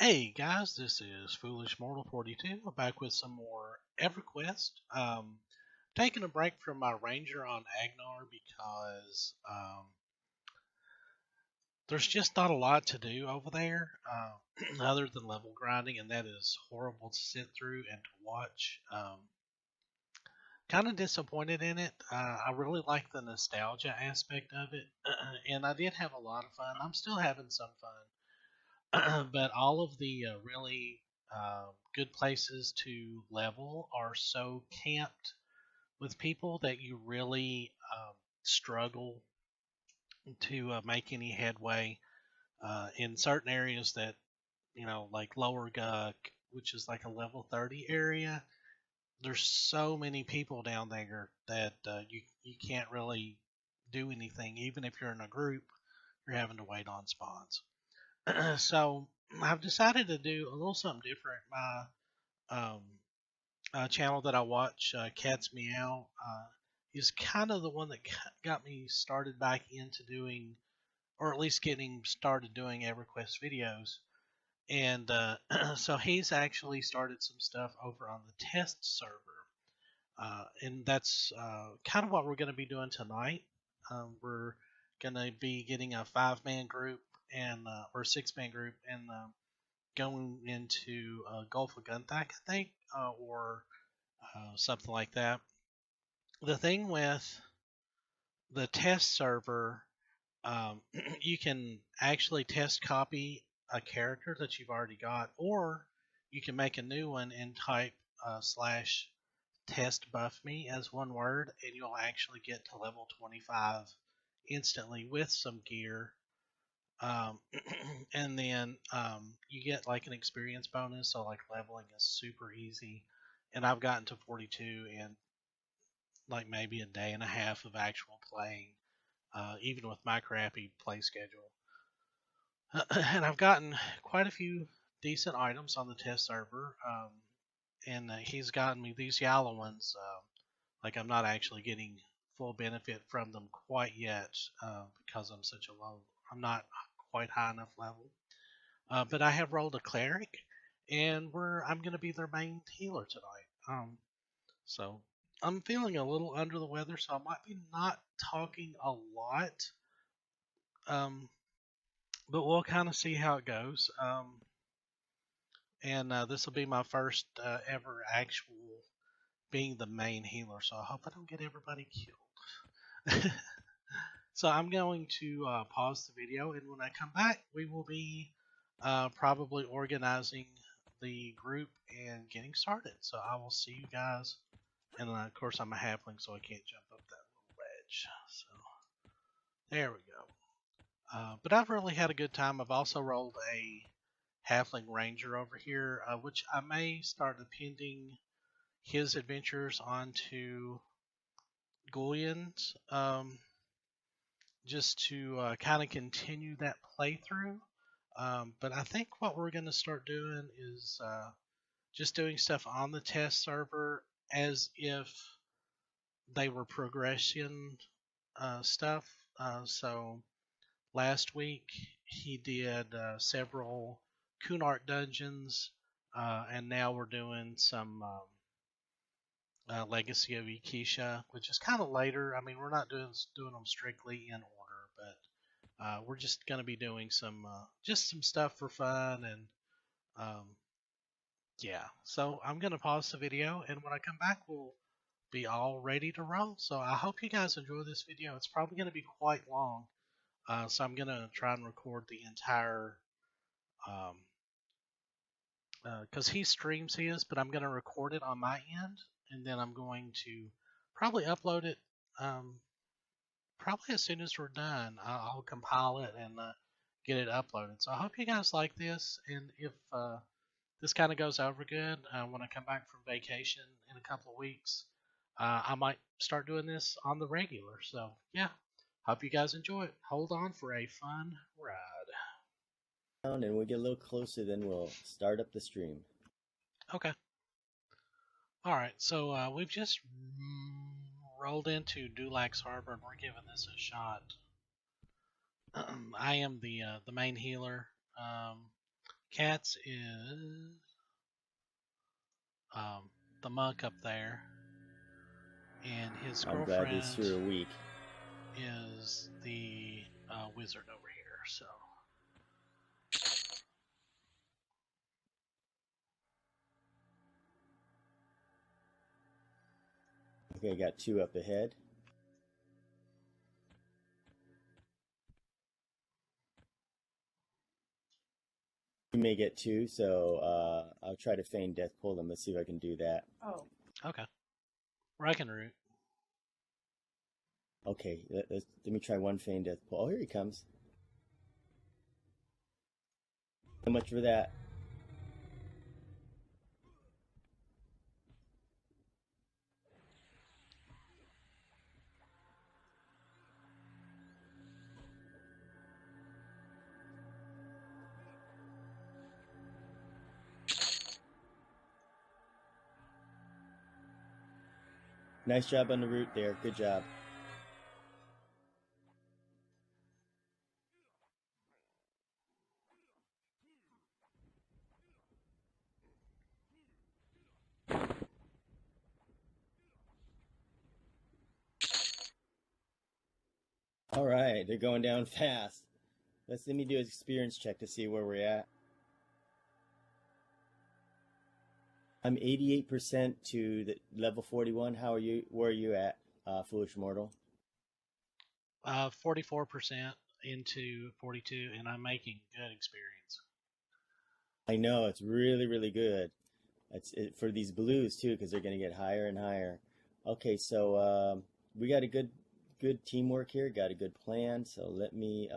Hey guys, this is Foolish Mortal 42. I'm back with some more Everquest. Taking a break from my ranger on Agnar because there's just not a lot to do over there other than level grinding, and that is horrible to sit through and to watch. Kind of disappointed in it. I really like the nostalgia aspect of it, and I did have a lot of fun. I'm still having some fun. But all of the really good places to level are so camped with people that you really struggle to make any headway in certain areas that, like Lower Guck, which is like a level 30 area. There's so many people down there that you can't really do anything. Even if you're in a group, you're having to wait on spawns. So I've decided to do a little something different. My channel that I watch, Cat's Meow, is kind of the one that got me started back into doing, or at least getting started doing EverQuest videos. And so he's actually started some stuff over on the test server. And that's kind of what we're going to be doing tonight. We're going to be getting a 5-man group and or 6-man group and going into Gulf of Gunthak, I think, or something like that. The thing with the test server, you can actually test copy a character that you've already got, or you can make a new one and type slash test buff me as one word, and you'll actually get to level 25 instantly with some gear. Um, and then you get like an experience bonus, so like leveling is super easy. And I've gotten to 42 in like maybe a day and a half of actual playing, even with my crappy play schedule. And I've gotten quite a few decent items on the test server, and he's gotten me these yellow ones. Like I'm not actually getting full benefit from them quite yet because I'm such a low. I'm not quite high enough level. But I have rolled a cleric, and I'm going to be their main healer tonight. So I'm feeling a little under the weather, so I might be not talking a lot. Um, but we'll kind of see how it goes. And this will be my first ever actual being the main healer, so I hope I don't get everybody killed. So I'm going to pause the video, and when I come back, we will be probably organizing the group and getting started. So I will see you guys. And of course, I'm a halfling, so I can't jump up that little ledge. So there we go. But I've really had a good time. I've also rolled a halfling ranger over here, which I may start appending his adventures onto Gullian's, just to kind of continue that playthrough. But I think what we're going to start doing is just doing stuff on the test server as if they were progression stuff. So last week he did several Kunart dungeons, and now we're doing some Legacy of Ikisha, which is kind of later. I mean, we're not doing them strictly in order, but we're just going to be doing some just some stuff for fun and um, yeah. So I'm going to pause the video, and when I come back, we'll be all ready to roll. So I hope you guys enjoy this video. It's probably going to be quite long, so I'm going to try and record the entire because he streams his, but I'm going to record it on my end, and then I'm going to probably upload it. Probably as soon as we're done, I'll compile it and get it uploaded. So I hope you guys like this, and if this kind of goes over good when I come back from vacation in a couple of weeks, I might start doing this on the regular. So yeah, hope you guys enjoy it. Hold on for a fun ride. And when we get a little closer, then we'll start up the stream. Okay. All right. So we've just rolled into Dulak's Harbor, and we're giving this a shot. I am the main healer. Cats is um, the monk up there, and his I'm glad these girlfriend two are weak. is the wizard over here. So Okay, got two up ahead. You may get two, so I'll try to feign death pull them. Let's see if I can do that. Oh, okay, Breckenroot. Okay, let me try one feign death pull. Oh, here he comes. So much for that. Nice job on the route there. Good job. All right, they're going down fast. Let me do an experience check to see where we're at. I'm 88% to the level 41. How are you? Where are you at, Foolish Mortal? 44% into 42, and I'm making good experience. I know it's really, really good. For these blues too, because they're going to get higher and higher. Okay, so we got a good teamwork here. Got a good plan. So let me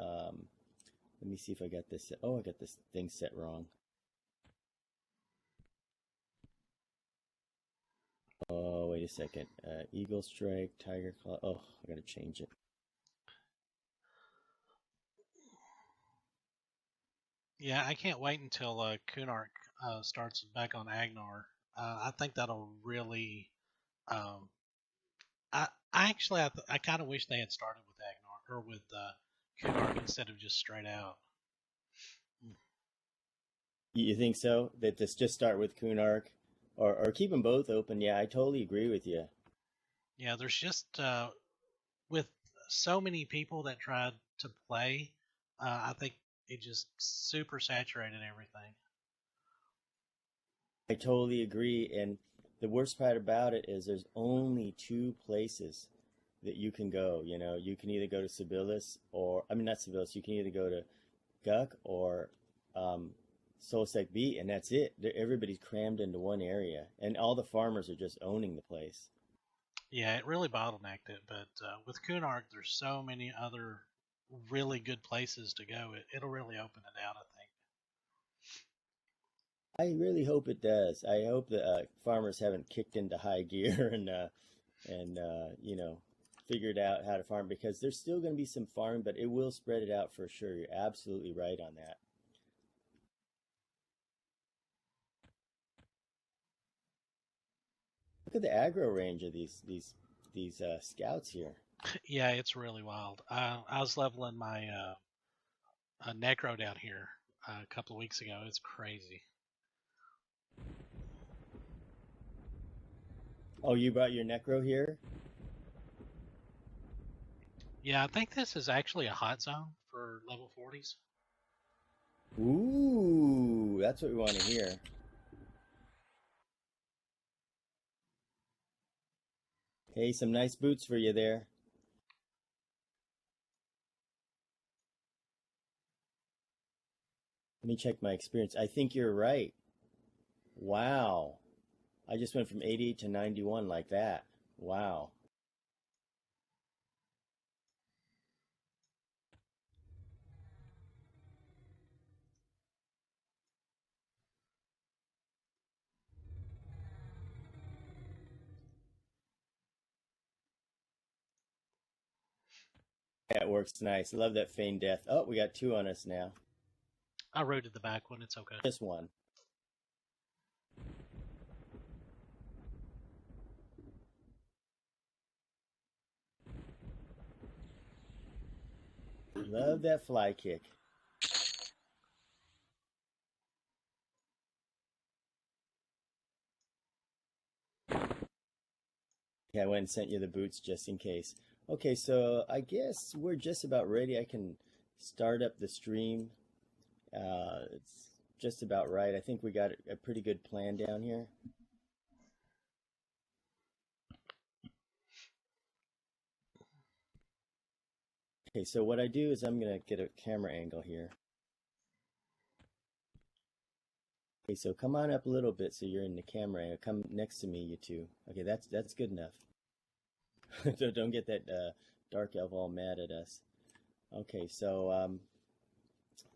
see if I got this. Oh, I got this thing set wrong. Oh, wait a second. Eagle Strike, Tiger Claw. Oh, I got to change it. Yeah, I can't wait until Kunark starts back on Agnar. I think that'll really. Um, I kind of wish they had started with Agnar or with Kunark instead of just straight out. You think so? That this just start with Kunark, or keep them both open? Yeah, I totally agree with you. Yeah, there's just with so many people that tried to play, I think it just super saturated everything. I totally agree. And the worst part about it is there's only two places that you can go. You know, you can either go to Sibyllus or, I mean, not Sibyllus, you can either go to Guck or Solsec B, and that's it. Everybody's crammed into one area, and all the farmers are just owning the place. Yeah, it really bottlenecked it, but with Kunark, there's so many other really good places to go. It'll really open it out, I think. I really hope it does. I hope the farmers haven't kicked into high gear and you know, figured out how to farm, because there's still going to be some farming, but it will spread it out for sure. You're absolutely right on that. Look at the aggro range of these scouts here. Yeah, it's really wild. I was leveling my Necro down here a couple of weeks ago. It's crazy. Oh, you brought your necro here? Yeah, I think this is actually a hot zone for level 40s. Ooh, that's what we want to hear. Hey, some nice boots for you there. Let me check my experience. I think you're right. Wow. I just went from 88 to 91 like that. Wow. That works nice. Love that feigned death. Oh, we got two on us now. I rooted the back one. It's okay. Just one. Love that fly kick. Yeah, I went and sent you the boots just in case. Okay, so I guess we're just about ready. I can start up the stream. It's just about right. I think we got a pretty good plan down here. Okay, so what I do is I'm gonna get a camera angle here. Okay, so come on up a little bit so you're in the camera angle. Come next to me, you two. Okay, that's good enough. Don't get that dark elf all mad at us. Okay, so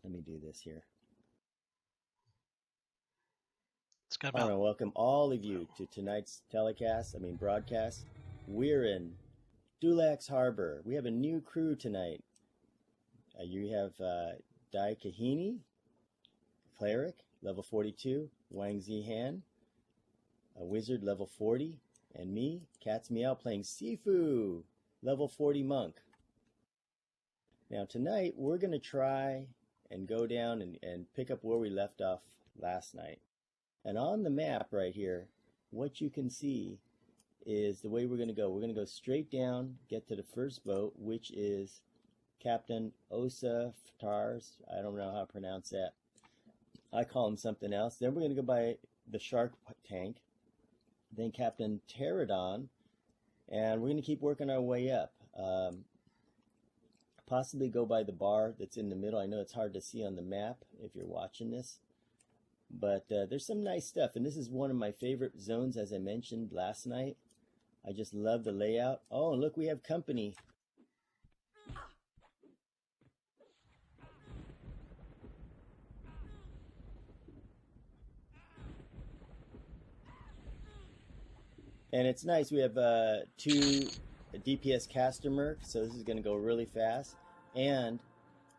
let me do this here. It's got I want about to welcome all of you to tonight's broadcast. We're in Dulak's Harbor. We have a new crew tonight. You have Dai Kahini, cleric, level 42, Wang Zihan, a wizard, level 40, and me, Cat's Meow, playing Sifu, level 40 monk. Now tonight we're going to try and go down and pick up where we left off last night. And on the map right here, what you can see is the way we're going to go. We're going to go straight down, get to the first boat, which is Captain Osa Ftars. I don't know how to pronounce that. I call him something else. Then we're going to go by the shark tank, then Captain Pterodon, and we're going to keep working our way up. Possibly go by the bar that's in the middle. I know it's hard to see on the map if you're watching this, but there's some nice stuff, and this is one of my favorite zones, as I mentioned last night. I just love the layout. Oh, and look, we have company. And it's nice. We have two DPS caster mercs, so this is going to go really fast. And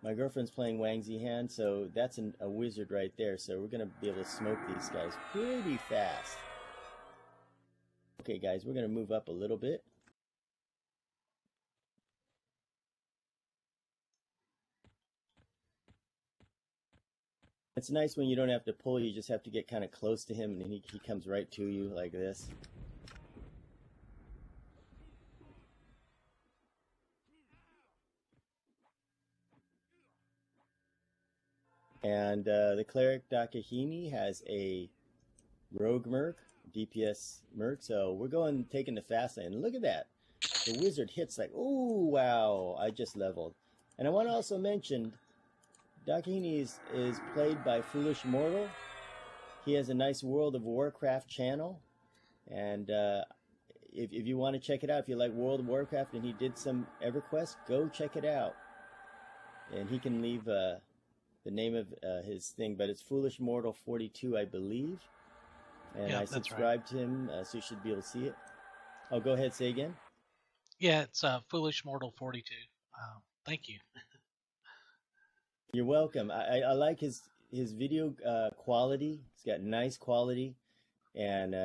my girlfriend's playing Wang Zihan, so that's a wizard right there. So we're going to be able to smoke these guys pretty fast. Okay, guys, we're going to move up a little bit. It's nice when you don't have to pull, you just have to get kind of close to him, and he comes right to you like this. And the cleric Dakahini has a rogue merc, DPS merc, so we're taking the fast lane. Look at that. The wizard hits like, oh, wow, I just leveled. And I want to also mention, Dakahini is played by Foolish Mortal. He has a nice World of Warcraft channel. And if you want to check it out, if you like World of Warcraft and he did some EverQuest, go check it out. And he can leave the name of his thing, but it's Foolish Mortal 42, I believe. And yeah, I subscribed to him, so you should be able to see it. Oh, go ahead, say again. Yeah, it's Foolish Mortal 42. Thank you. You're welcome. I like his video quality. He's got nice quality and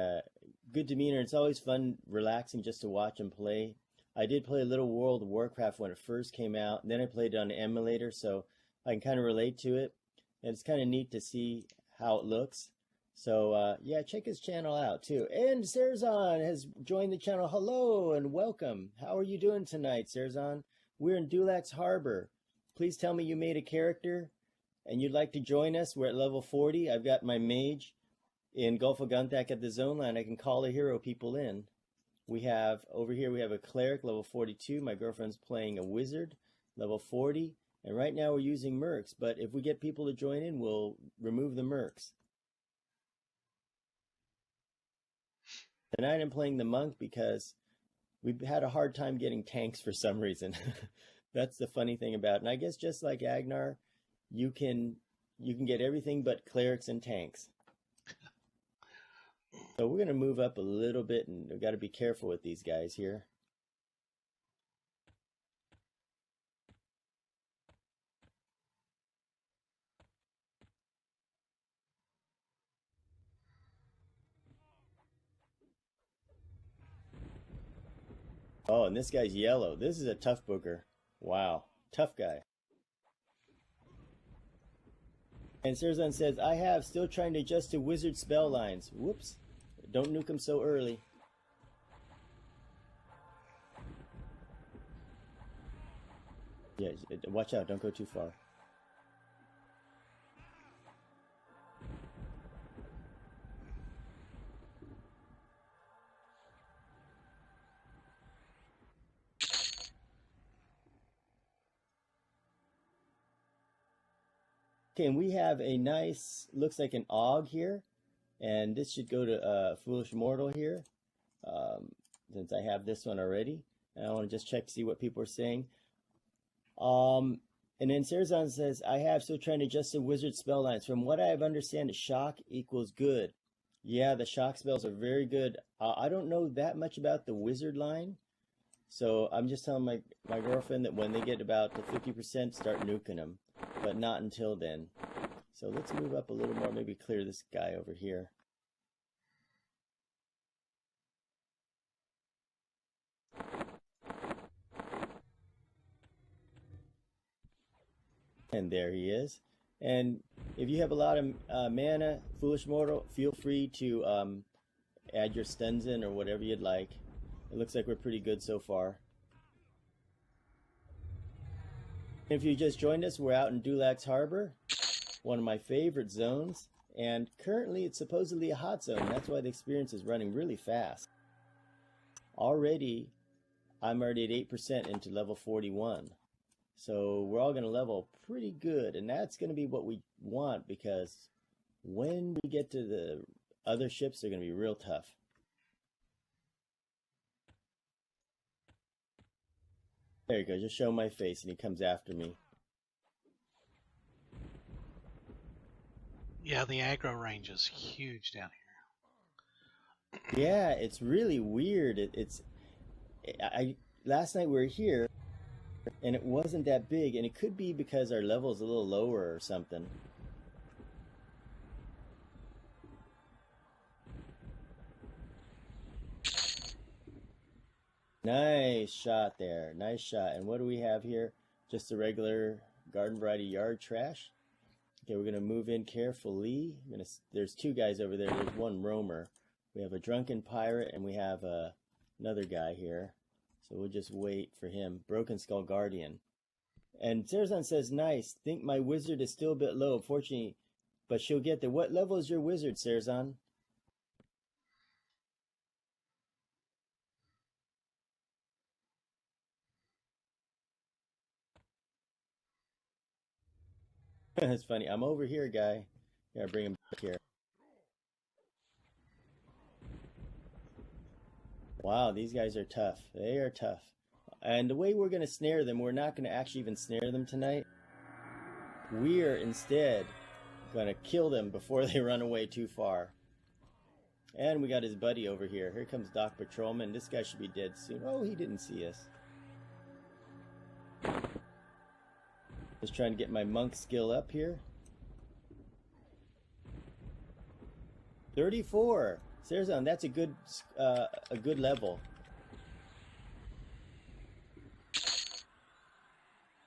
good demeanor. It's always fun, relaxing just to watch him play. I did play a little World of Warcraft when it first came out, and then I played it on the emulator, so I can kind of relate to it. And it's kind of neat to see how it looks. So, yeah, check his channel out, too. And Serzon has joined the channel. Hello and welcome. How are you doing tonight, Serzon? We're in Dulak's Harbor. Please tell me you made a character and you'd like to join us. We're at level 40. I've got my mage in Gulf of Gunthak at the zone line. I can call the hero people in. Over here, we have a cleric, level 42. My girlfriend's playing a wizard, level 40. And right now we're using mercs, but if we get people to join in, we'll remove the mercs. Tonight I'm playing the monk because we've had a hard time getting tanks for some reason. That's the funny thing about it. And I guess just like Agnar, you can get everything but clerics and tanks. So we're going to move up a little bit, and we've got to be careful with these guys here. Oh, and this guy's yellow. This is a tough booger. Wow. Tough guy. And Serzon says, I have, still trying to adjust to wizard spell lines. Whoops. Don't nuke him so early. Yeah, watch out, don't go too far. Okay, and we have a nice, looks like an Og here, and this should go to Foolish Mortal here, since I have this one already. And I want to just check to see what people are saying. And then Sarazan says, I have still trying to adjust the wizard spell lines. From what I have understand, the shock equals good. Yeah, the shock spells are very good. I don't know that much about the wizard line, so I'm just telling my girlfriend that when they get about to 50%, start nuking them, but not until then. So let's move up a little more, maybe clear this guy over here. And there he is. And if you have a lot of mana, Foolish Mortal, feel free to add your stuns in or whatever you'd like. It looks like we're pretty good so far. If you just joined us, we're out in Dulak's Harbor, one of my favorite zones. And currently it's supposedly a hot zone. That's why the experience is running really fast. I'm already at 8% into level 41. So we're all going to level pretty good, and that's going to be what we want, because when we get to the other ships, they're going to be real tough. There you go, just show my face, and he comes after me. Yeah, the aggro range is huge down here. Yeah, it's really weird. Last night we were here, and it wasn't that big, and it could be because our level's a little lower or something. Nice shot there. Nice shot. And what do we have here? Just a regular garden variety yard trash. Okay, we're going to move in carefully. There's two guys over there. There's one roamer. We have a drunken pirate, and we have another guy here. So we'll just wait for him. Broken Skull Guardian. And Sarazan says, nice. Think my wizard is still a bit low, unfortunately. But she'll get there. What level is your wizard, Sarazan? That's funny. I'm over here, guy. Yeah, bring him back here. Wow, these guys are tough. They are tough. And the way we're going to snare them, we're not going to actually even snare them tonight. We're instead going to kill them before they run away too far. And we got his buddy over here. Here comes Doc Patrolman. This guy should be dead soon. Oh, he didn't see us. Just trying to get my monk skill up here. 34. Sarazan, that's a good level.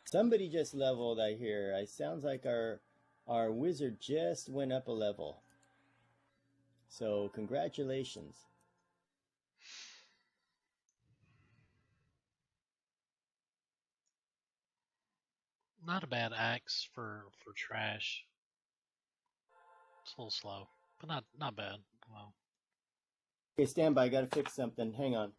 Somebody just leveled, I hear. It sounds like our wizard just went up a level. So congratulations. Not a bad axe for trash. It's a little slow, but not bad. Well, Okay, stand by. I gotta fix something. Hang on.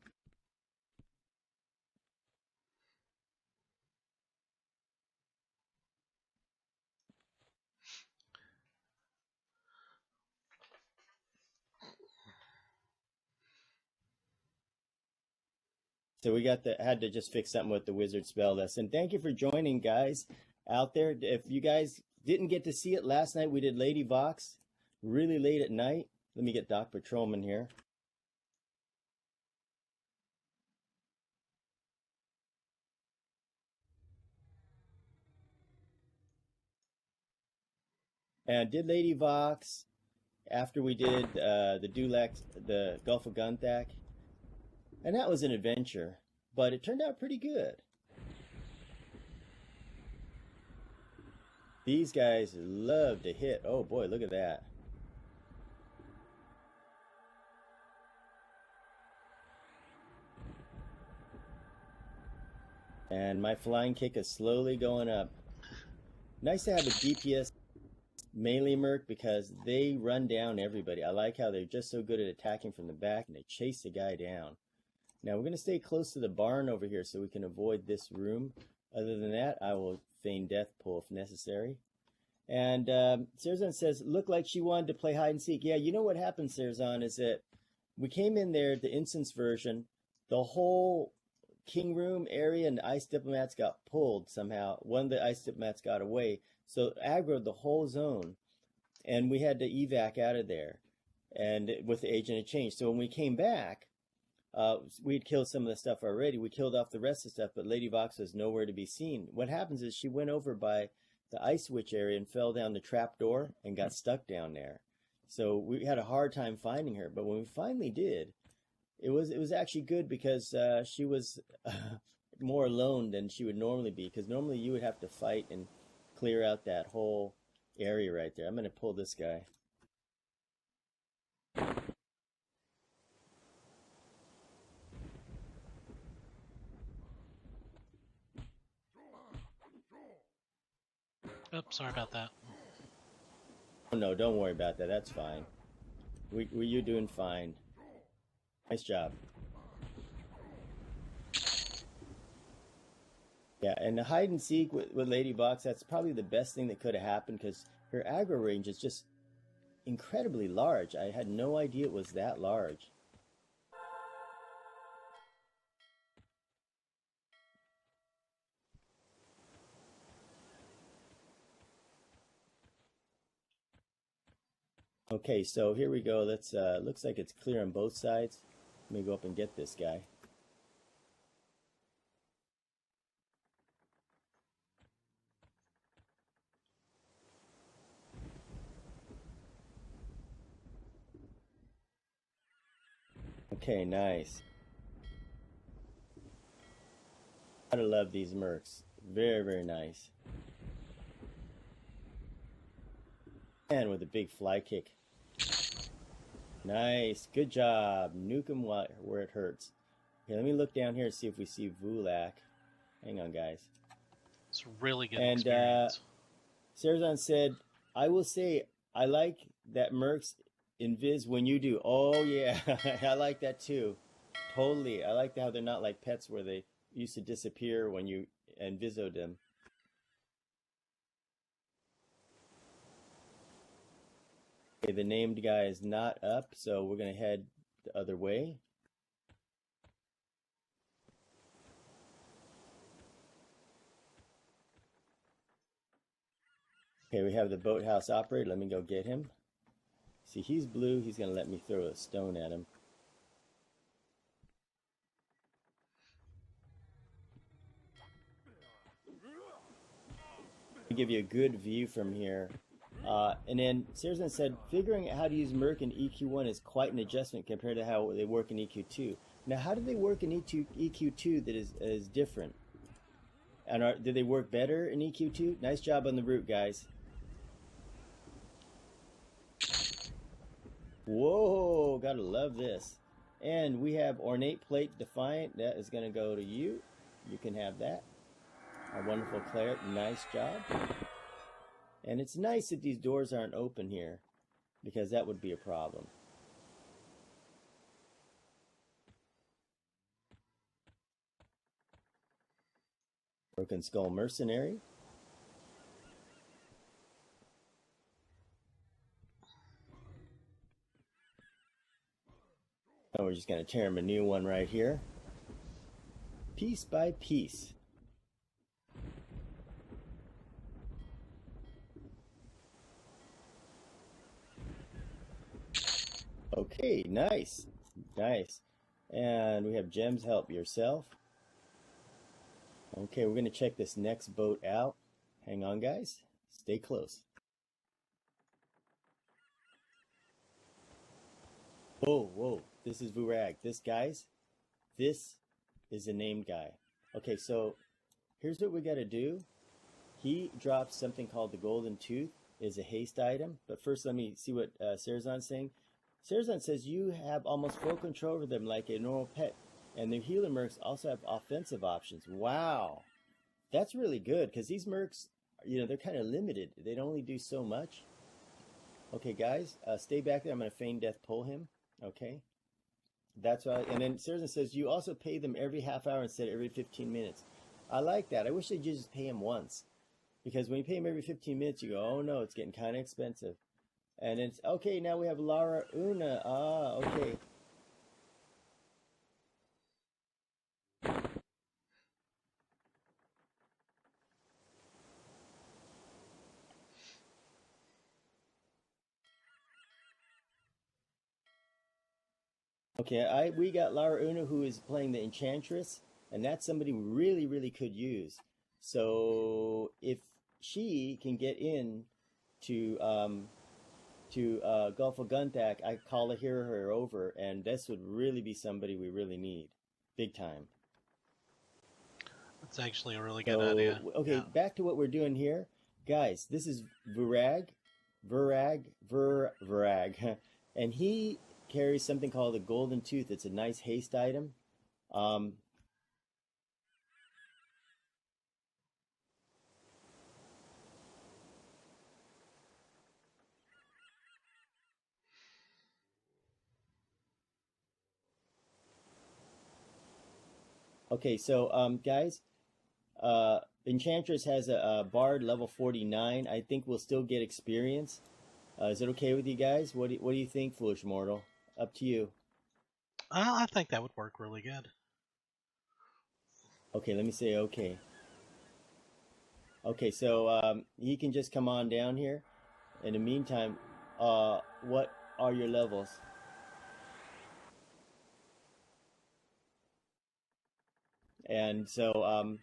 So we had to just fix something with the wizard spell list. And thank you for joining, guys, out there. If you guys didn't get to see it last night, we did Lady Vox really late at night. Let me get Doc Patrolman here. And did Lady Vox after we did the Dulak, the Gulf of Gunthak. And that was an adventure, but it turned out pretty good. These guys love to hit. Oh boy, look at that. And my flying kick is slowly going up. Nice to have a DPS melee merc because they run down everybody. I like how they're just so good at attacking from the back and they chase the guy down. Now we're going to stay close to the barn over here so we can avoid this room. Other than that, I will feign death pull if necessary. And Serzan says, looked like she wanted to play hide and seek. Yeah, you know what happened, Serzan, is that we came in there, the instance version, the whole king room area and the ice diplomats got pulled somehow. One of the ice diplomats got away, so aggroed the whole zone, and we had to evac out of there. And with the agent of change, so when we came back, we'd killed some of the stuff already. We killed off the rest of the stuff, but Lady Vox was nowhere to be seen. What happens is she went over by the ice witch area and fell down the trap door and got stuck down there. So we had a hard time finding her, but when we finally did, it was actually good because she was more alone than she would normally be, because normally you would have to fight and clear out that whole area right there. I'm going to pull this guy. Oops, sorry about that. Oh, no, don't worry about that. That's fine. You're doing fine. Nice job. Yeah, and the hide and seek with Lady Vox, that's probably the best thing that could have happened because her aggro range is just incredibly large. I had no idea it was that large. Okay, so here we go. Let's looks like it's clear on both sides. Let me go up and get this guy. Okay, nice. Gotta love these mercs. Very, very nice. And with a big fly kick. Nice. Good job. Nuke him where it hurts. Okay, let me look down here and see if we see Dulak. Hang on, guys. It's a really good And experience. Serzan said, I will say, I like that mercs invis when you do. Oh, yeah. I like that too. Totally. I like how they're not like pets where they used to disappear when you invisoed them. Okay, the named guy is not up, so we're going to head the other way. Okay, we have the boathouse operator. Let me go get him. See, he's blue. He's going to let me throw a stone at him. To give you a good view from here. And then Serzan said, figuring out how to use Merc in EQ1 is quite an adjustment compared to how they work in EQ2. Now, how do they work in EQ2 that is different? And do they work better in EQ2? Nice job on the route, guys. Whoa, gotta love this. And we have Ornate Plate Defiant. That is going to go to you. You can have that. Our wonderful cleric. Nice job. And it's nice that these doors aren't open here, because that would be a problem. Broken Skull Mercenary. Oh, we're just going to tear him a new one right here. Piece by piece. Okay, nice. Nice. And we have gems, help yourself. Okay, we're going to check this next boat out. Hang on, guys. Stay close. Whoa, whoa. This is Vurag. This is a named guy. Okay, so here's what we got to do. He drops something called the Golden Tooth. Is a haste item. But first, let me see what Serzan's saying. Serzan says you have almost full control over them like a normal pet. And the healer mercs also have offensive options. Wow. That's really good, because these mercs, they're kind of limited. They only do so much. Okay, guys, stay back there. I'm going to feign death pull him. Okay. That's right. And then Saracen says, you also pay them every half hour instead of every 15 minutes. I like that. I wish they'd just pay him once. Because when you pay him every 15 minutes, you go, oh no, it's getting kind of expensive. And it's, okay, now we have Lara Una. Ah, okay. Okay, we got Lara Una, who is playing the Enchantress, and that's somebody we really, really could use. So if she can get in to Gulf of Guntak, I call her over, and this would really be somebody we really need, big time. That's actually a really good idea. Okay, Yeah. back to what we're doing here, guys. This is Virag, and he carries something called a golden tooth. It's a nice haste item. Okay, so guys, Enchantress has a Bard level 49. I think we'll still get experience. Is it okay with you guys? What do you think, Foolish Mortal? Up to you. I think that would work really good. Okay, let me say okay. Okay, so he can just come on down here. In the meantime, what are your levels? And so,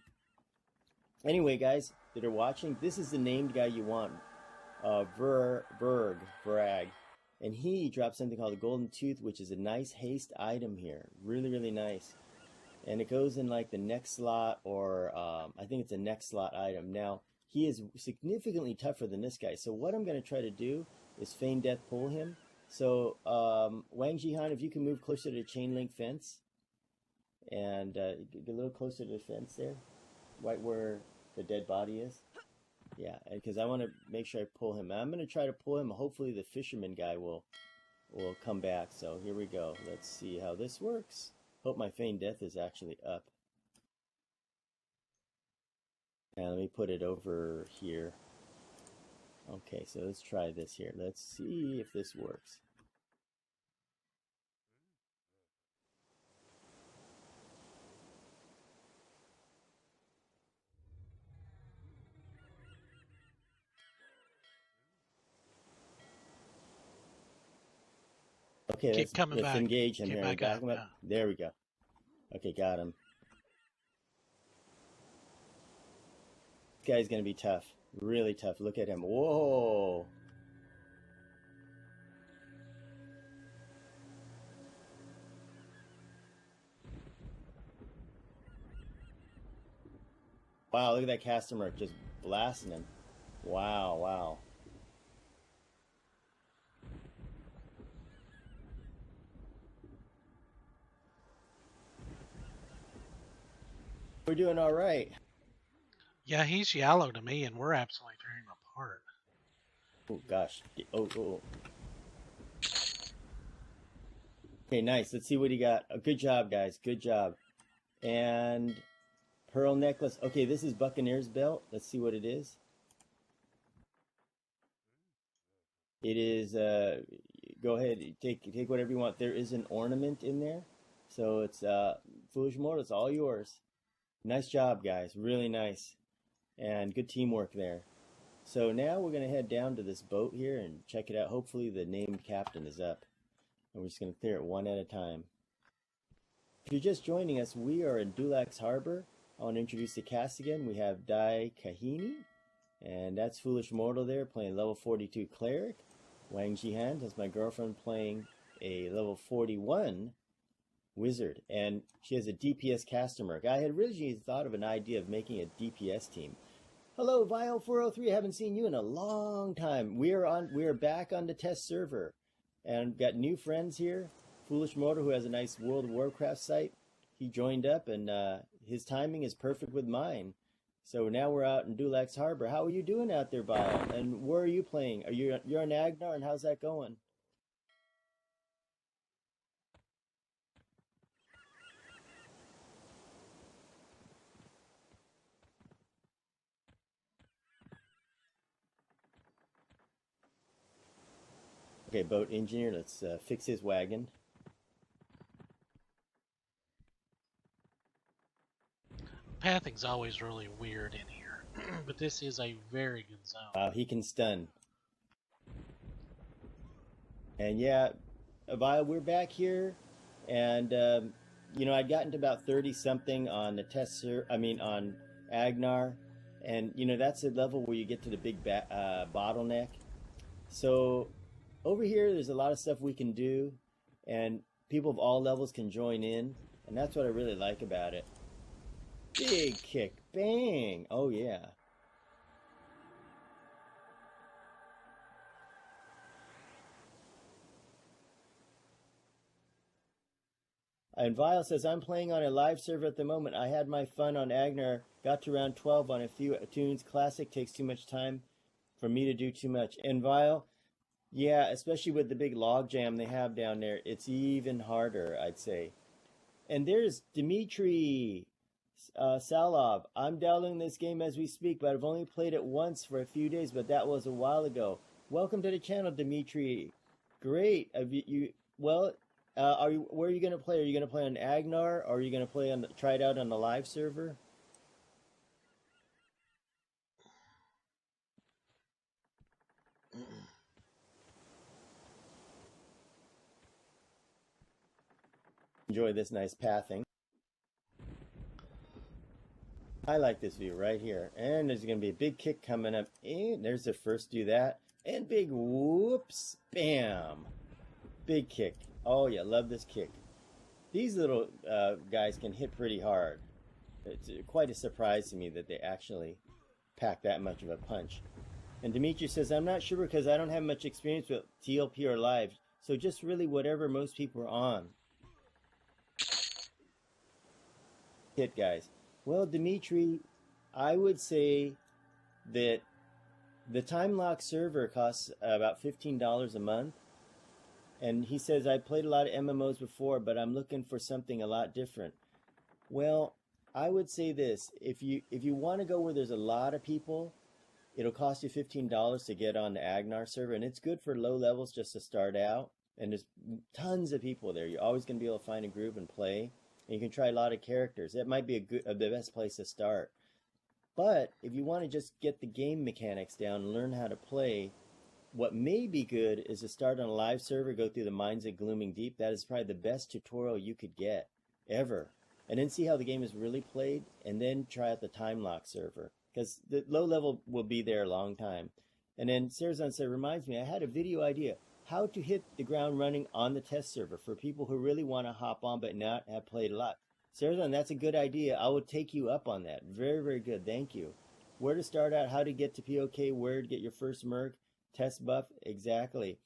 anyway, guys that are watching, this is the named guy you want. Vrag. And he drops something called the Golden Tooth, which is a nice haste item here. Really, really nice. And it goes in like the next slot, or I think it's a next slot item. Now, he is significantly tougher than this guy. So what I'm going to try to do is feign death pull him. So Wang Jihan, if you can move closer to the chain link fence, and get a little closer to the fence there, right where the dead body is. Yeah, because I want to make sure I pull him. I'm going to try to pull him. Hopefully the fisherman guy will come back. So here we go. Let's see how this works. Hope my feign death is actually up. Now let me put it over here. Okay, so let's try this here. Let's see if this works. Okay, Keep coming let's back. engage him Keep here. back Back up. him up. Yeah. There we go. Okay, got him. This guy's gonna be tough. Really tough. Look at him. Whoa! Wow, look at that customer just blasting him. Wow, wow. We're doing all right. Yeah, he's yellow to me, and we're absolutely tearing him apart. Oh gosh. Oh. Okay, nice. Let's see what he got. Oh, good job, guys. Good job. And pearl necklace. Okay, this is Buccaneer's belt. Let's see what it is. It is. Go ahead. Take whatever you want. There is an ornament in there, so it's Foolish Mortal. It's all yours. Nice job, guys. Really nice, and good teamwork there. So now we're gonna head down to this boat here and check it out. Hopefully the named captain is up. And we're just going to clear it one at a time. If you're just joining us, we are in Dulak's Harbor. I want to introduce the cast again. We have Dai Kahini, and that's Foolish Mortal there, playing level 42 cleric. Wang Jihan, that's my girlfriend, playing a level 41 wizard, and she has a DPS caster merc. I had originally thought of an idea of making a DPS team. Hello, Vile403. I haven't seen you in a long time. We are back on the test server. And got new friends here. Foolish Mortal, who has a nice World of Warcraft site. he joined up, and his timing is perfect with mine. So now we're out in Dulak's Harbor. How are you doing out there, Vile? And where are you playing? Are you're on Agnar, and how's that going? Okay, boat engineer, let's fix his wagon. Pathing's always really weird in here, but this is a very good zone. He can stun. And yeah, Vile, we're back here, and I'd gotten to about 30 something on the on Agnar, and that's the level where you get to the big bottleneck. So over here, there's a lot of stuff we can do, and people of all levels can join in, and that's what I really like about it. Big kick, bang! Oh yeah. And Vile says, I'm playing on a live server at the moment. I had my fun on Agnar, got to round 12 on a few tunes. Classic takes too much time for me to do too much. And Vile, yeah, especially with the big log jam they have down there, it's even harder, I'd say. And there's Dmitry Salov. I'm downloading this game as we speak, but I've only played it once for a few days, but that was a while ago. Welcome to the channel, Dmitry. Great. Where are you going to play? Are you going to play on Agnar, or are you going to try it out on the live server? Enjoy this nice pathing. I like this view right here. And there's going to be a big kick coming up. And there's the first do that. And big whoops. Bam. Big kick. Oh, yeah, love this kick. These little guys can hit pretty hard. It's quite a surprise to me that they actually pack that much of a punch. And Dimitri says, I'm not sure because I don't have much experience with TLP or live. So just really whatever most people are on. Hit, guys. Well, Dimitri, I would say that the time lock server costs about $15 a month. And he says, I played a lot of MMOs before, but I'm looking for something a lot different. Well, I would say this. If you want to go where there's a lot of people, it'll cost you $15 to get on the Agnar server. And it's good for low levels just to start out. And there's tons of people there. You're always going to be able to find a group and play. And you can try a lot of characters. That might be the best place to start. But if you want to just get the game mechanics down and learn how to play, what may be good is to start on a live server, go through the Mines of Glooming Deep. That is probably the best tutorial you could get, ever. And then see how the game is really played, and then try out the time lock server. Because the low level will be there a long time. And then Sarazan said, reminds me, I had a video idea. How to hit the ground running on the test server for people who really want to hop on but not have played a lot. Sarazan, that's a good idea. I will take you up on that. Very, very good. Thank you. Where to start out, how to get to POK, where to get your first merc, test buff, exactly.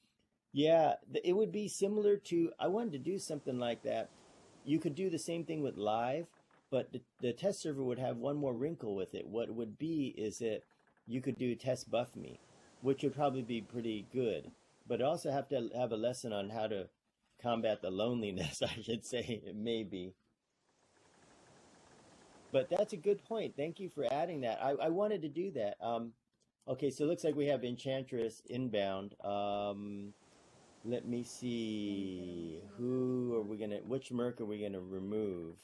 Yeah, it would be similar to, I wanted to do something like that. You could do the same thing with live, but the test server would have one more wrinkle with it. What it would be is that you could do test buff me, which would probably be pretty good. But also have to have a lesson on how to combat the loneliness, I should say, maybe. But that's a good point. Thank you for adding that. I wanted to do that. Okay, so it looks like we have Enchantress inbound. Let me see. Which merc are we gonna remove?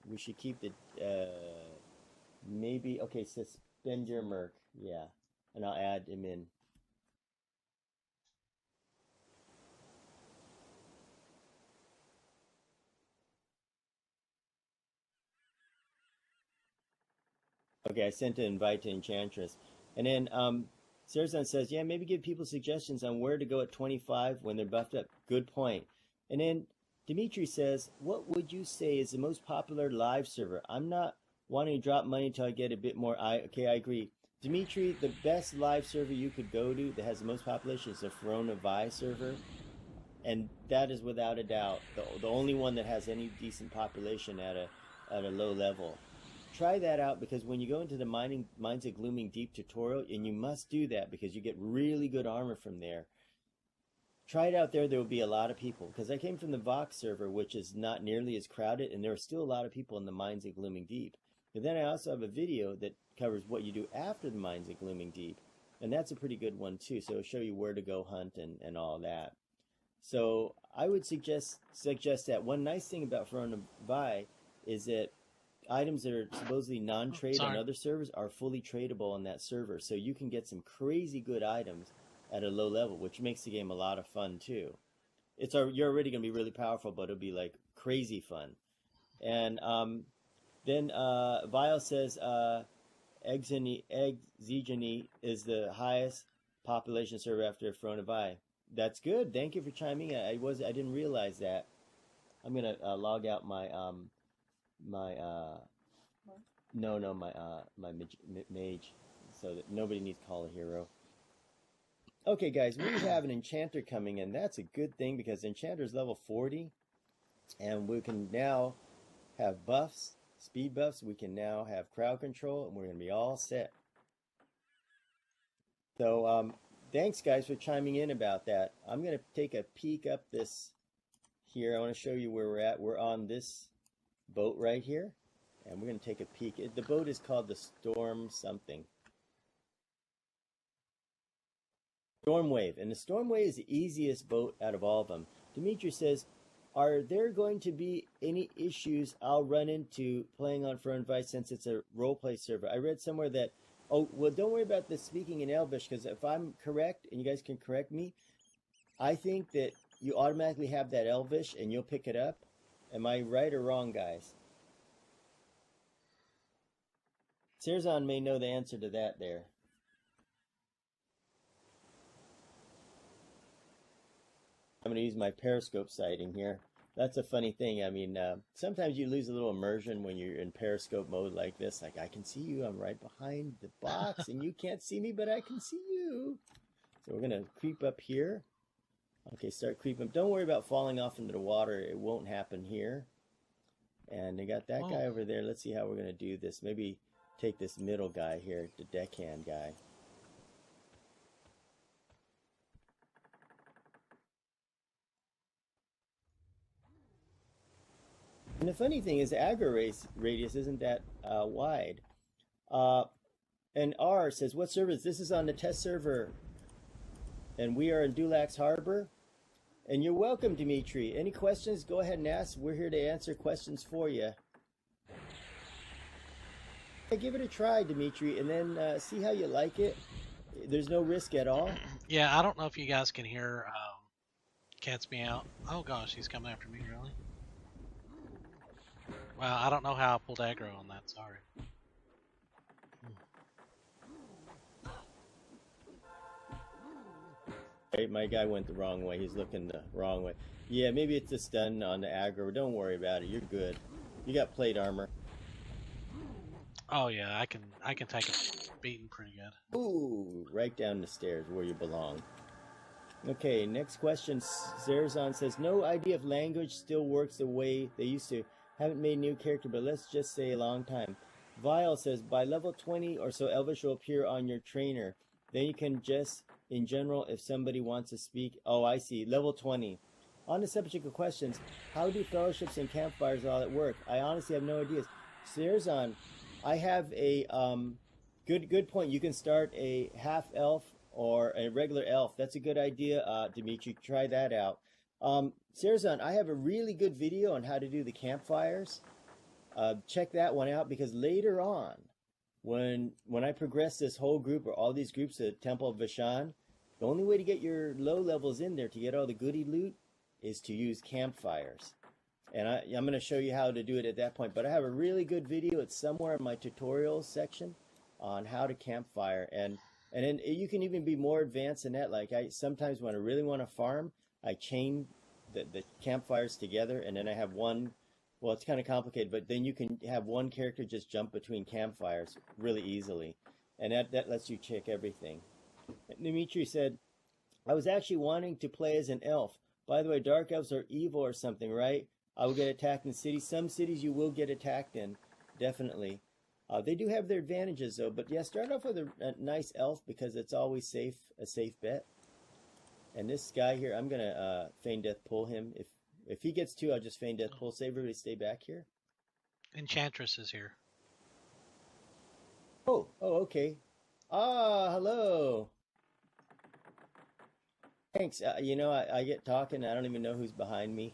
We should keep the, maybe, okay, suspend your merc. Yeah. And I'll add him in. Okay, I sent an invite to Enchantress. And then Sarazan says, yeah, maybe give people suggestions on where to go at 25 when they're buffed up. Good point. And then Dimitri says, what would you say is the most popular live server? I'm not wanting to drop money until I get a bit more. Okay, I agree. Dimitri, the best live server you could go to that has the most population is the Verona Vi server. and that is without a doubt the only one that has any decent population at a low level. Try that out, because when you go into the Mines of Glooming Deep tutorial, and you must do that because you get really good armor from there. Try it out there. There will be a lot of people, because I came from the Vox server, which is not nearly as crowded, and there are still a lot of people in the Mines of Glooming Deep. But then I also have a video that covers what you do after the Mines of Glooming Deep, and that's a pretty good one too. So it'll show you where to go hunt and all that. So I would suggest that. One nice thing about Verona Vi is that items that are supposedly non-trade on other servers are fully tradable on that server, so you can get some crazy good items at a low level, which makes the game a lot of fun too. You're already going to be really powerful, but it'll be like crazy fun. And then Vile says Exegeny is the highest population server after Verona Vi. That's good. Thank you for chiming in. I didn't realize that. I'm gonna log out my my mage, so that nobody needs to call a hero. Okay, guys, we have an enchanter coming in. That's a good thing, because enchanter's level 40, and we can now have buffs, speed buffs. We can now have crowd control, and we're gonna be all set. So thanks, guys, for chiming in about that. I'm gonna take a peek up this here. I want to show you where we're at. We're on this boat right here, and we're going to take a peek. The boat is called the Storm something. Storm Wave, and the Storm Wave is the easiest boat out of all of them. Dimitri says, are there going to be any issues I'll run into playing on Verona Vi, since it's a roleplay server? I read somewhere that, oh, well, don't worry about the speaking in Elvish, because if I'm correct, and you guys can correct me, I think that you automatically have that Elvish and you'll pick it up. Am I right or wrong, guys? Serzon may know the answer to that there. I'm going to use my Periscope sighting here. That's a funny thing. I mean, sometimes you lose a little immersion when you're in Periscope mode like this. Like, I can see you. I'm right behind the box, and you can't see me, but I can see you. So we're going to creep up here. Okay, start creeping. Don't worry about falling off into the water. It won't happen here. And they got that guy over there. Let's see how we're going to do this. Maybe take this middle guy here, the deckhand guy. And the funny thing is, the aggro radius isn't that wide. And R says, what server is this? This is on the test server. And we are in Dulak's Harbor. And you're welcome, Dimitri. Any questions, go ahead and ask. We're here to answer questions for you. Give it a try, Dimitri, and then see how you like it. There's no risk at all. Yeah, I don't know if you guys can hear Cat's Meow. Oh gosh, he's coming after me, really? Wow, I don't know how I pulled aggro on that, sorry. My guy went the wrong way. He's looking the wrong way. Yeah, maybe it's a stun on the aggro. Don't worry about it. You're good. You got plate armor. Oh yeah, I can take a beating pretty good. Ooh, right down the stairs where you belong. Okay, next question. Zerzon says, no idea if language still works the way they used to. Haven't made new character, but let's just say a long time. Vile says, by level 20 or so, Elvish will appear on your trainer. Then you can just, in general, if somebody wants to speak. Oh, I see. Level 20. On the subject of questions, how do fellowships and campfires all that work? I honestly have no ideas. Zerzon, I have a good point. You can start a half elf or a regular elf. That's a good idea, Dimitri. Try that out. Zerzon, I have a really good video on how to do the campfires. Check that one out, because later on, when I progress this whole group or all these groups at Temple of Vishan, the only way to get your low levels in there to get all the goody loot is to use campfires. And I'm going to show you how to do it at that point. But I have a really good video. It's somewhere in my tutorials section on how to campfire. And then you can even be more advanced than that. Like sometimes when I really want to farm, I chain the campfires together, and then I have one. Well, it's kind of complicated, but then you can have one character just jump between campfires really easily. And that lets you check everything. Dimitri said, I was actually wanting to play as an elf. By the way, dark elves are evil or something, right? I will get attacked in cities. Some cities you will get attacked in, definitely. They do have their advantages though, but yeah, start off with a nice elf because it's always a safe bet. And this guy here, I'm gonna feign death pull him. If he gets two, I'll just feign death pull. Say everybody stay back here. Enchantress is here. Oh, okay. Hello. Thanks. I get talking. I don't even know who's behind me.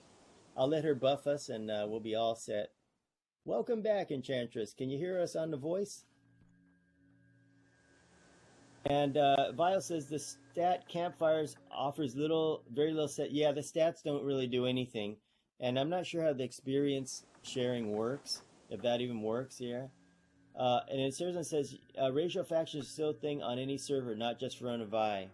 I'll let her buff us, and we'll be all set. Welcome back, Enchantress. Can you hear us on the voice? And Vile says the stat campfires offers very little set. Yeah, the stats don't really do anything, and I'm not sure how the experience sharing works. If that even works here. And it says racial faction is still a thing on any server, not just for Unavi.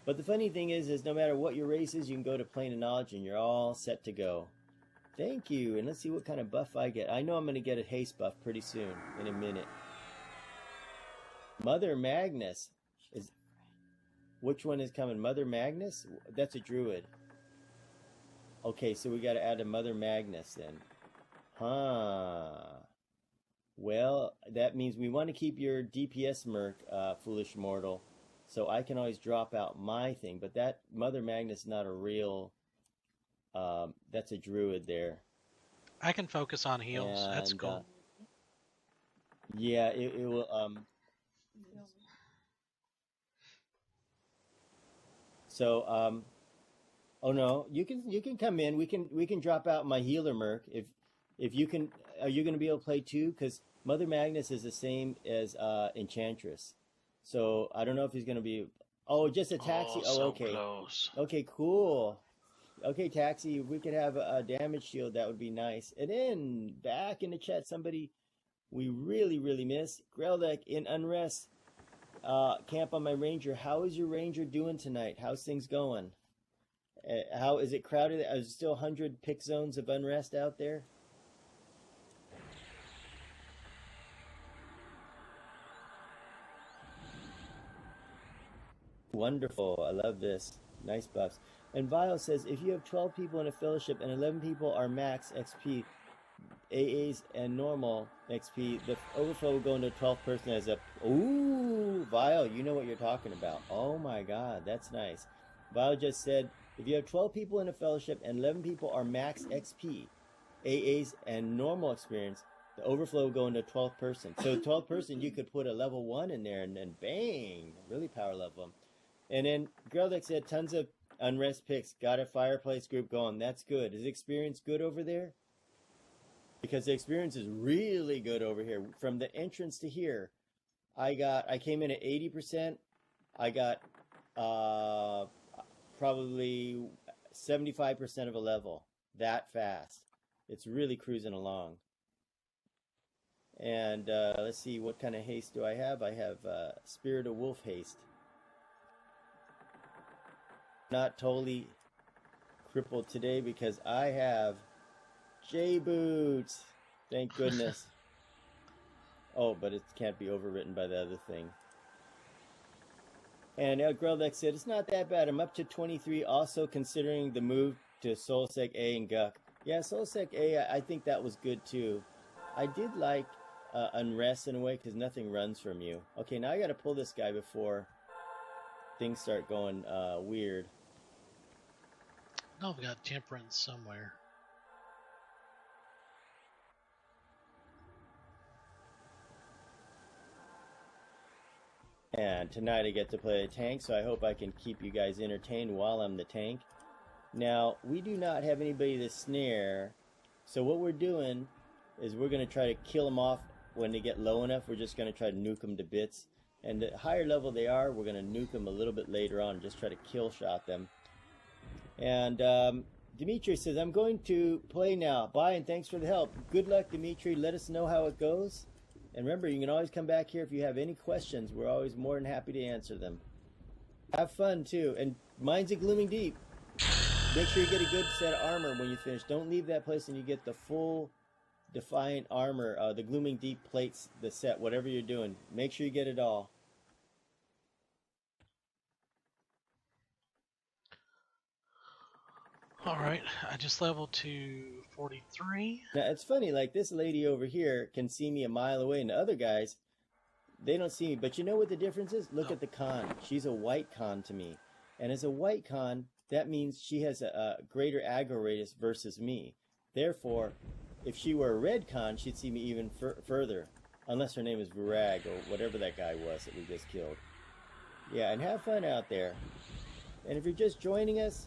But the funny thing is no matter what your race is, you can go to Plane of Knowledge and you're all set to go. Thank you. And let's see what kind of buff I get. I know I'm going to get a haste buff pretty soon, in a minute. Mother Magnus. Which one is coming? Mother Magnus? That's a druid. Okay, so we got to add a Mother Magnus then. Well, that means we want to keep your DPS merc, Foolish Mortal. So I can always drop out my thing. But that Mother Magnus is not a real... that's a druid there. I can focus on heals. That's cool. Yeah, it will... oh no, you can come in. We can drop out my healer merc if you can. Are you going to be able to play too? Because Mother Magnus is the same as Enchantress. So I don't know if he's going to be. Oh, just a taxi. So okay. Close. Okay, cool. Okay, taxi. If we could have a damage shield, that would be nice. And then back in the chat, somebody we really miss Greldeck in Unrest. Camp on my ranger. How is your ranger doing tonight? How's things going? How is it crowded? Are there still 100 pick zones of unrest out there? Wonderful. I love this. Nice buffs. And Vile says, if you have 12 people in a fellowship and 11 people are max XP, AAs and normal XP, the overflow will go into 12th person as a... Ooh, Vile, you know what you're talking about. Oh my god, that's nice. Vile just said, if you have 12 people in a fellowship and 11 people are max XP, AAs and normal experience, the overflow will go into 12th person. So 12th person, you could put a level 1 in there and then bang, really power level them. And then Greldeck said, tons of unrest picks. Got a fireplace group going. That's good. Is experience good over there? Because the experience is really good over here. From the entrance to here, I came in at 80%. I got probably 75% of a level. That fast. It's really cruising along. And let's see, what kind of haste do I have? I have Spirit of Wolf haste. Not totally crippled today because I have J-Boots. Thank goodness. Oh, but it can't be overwritten by the other thing. And Greldeck said, it's not that bad. I'm up to 23, also considering the move to Soulsec A and Guck. Yeah, Soulsec A, I think that was good too. I did like Unrest in a way because nothing runs from you. Okay, now I got to pull this guy before things start going weird. No, we got Temperance somewhere. And tonight I get to play a tank, so I hope I can keep you guys entertained while I'm the tank. Now, we do not have anybody to snare, so what we're doing is we're going to try to kill them off when they get low enough. We're just going to try to nuke them to bits. And the higher level they are, we're going to nuke them a little bit later on and just try to kill shot them. And Dimitri says, I'm going to play now. Bye, and thanks for the help. Good luck, Dimitri. Let us know how it goes. And remember, you can always come back here if you have any questions. We're always more than happy to answer them. Have fun, too. And mine's a Glooming Deep. Make sure you get a good set of armor when you finish. Don't leave that place and you get the full Defiant armor, the Glooming Deep plates, the set, whatever you're doing. Make sure you get it all. All right, I just leveled to 43. Now it's funny, like this lady over here can see me a mile away, and the other guys, they don't see me. But you know what the difference is? Look Oh, at the con. She's a white con to me. And as a white con, that means she has a greater aggro radius versus me. Therefore, if she were a red con, she'd see me even further. Unless her name is Virag or whatever that guy was that we just killed. Yeah, and have fun out there. And if you're just joining us,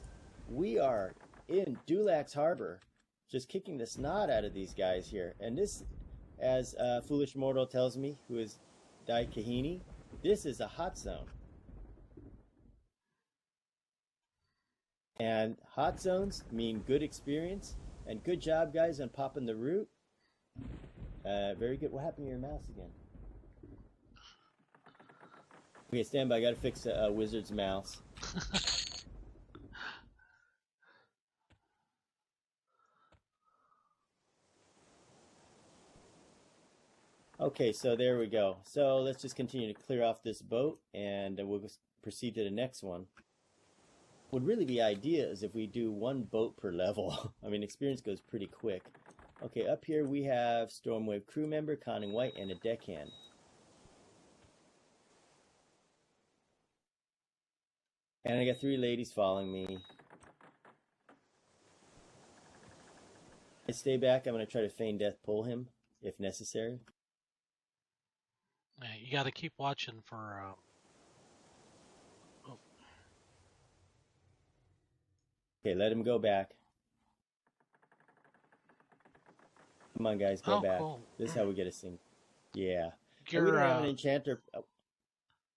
we are in Dulak's Harbor, just kicking the snot out of these guys here. And this, as Foolish Mortal tells me, who is Dai Kahini, this is a hot zone. And hot zones mean good experience. And good job, guys, on popping the root. Very good. What happened to your mouse again? Okay, stand by. I gotta fix a wizard's mouse. Okay, so there we go. So let's just continue to clear off this boat, and we'll proceed to the next one. Would really be idea is if we do one boat per level. I mean, experience goes pretty quick. Okay, up here we have Stormwave crew member, conning white, and a deckhand. And I got 3 ladies following me. I stay back. I'm going to try to feign death pull him, if necessary. yeah, you got to keep watching for. Oh, Okay, let him go back. Come on, guys, go oh, back. cool. This is how we get a sing. Yeah. And we Your don't have an enchanter. Oh,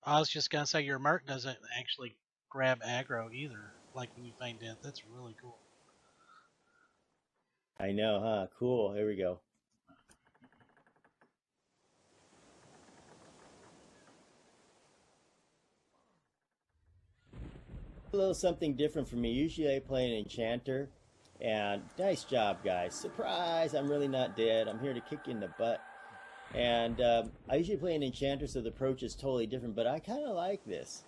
I was just gonna say your merc doesn't actually grab aggro either. Like when you feign death, that's really cool. I know, huh? Cool. Here we go. A little something different for me. Usually I play an enchanter. And nice job, guys. Surprise! I'm really not dead. I'm here to kick you in the butt. And I usually play an enchanter, so the approach is totally different. But I kind of like this.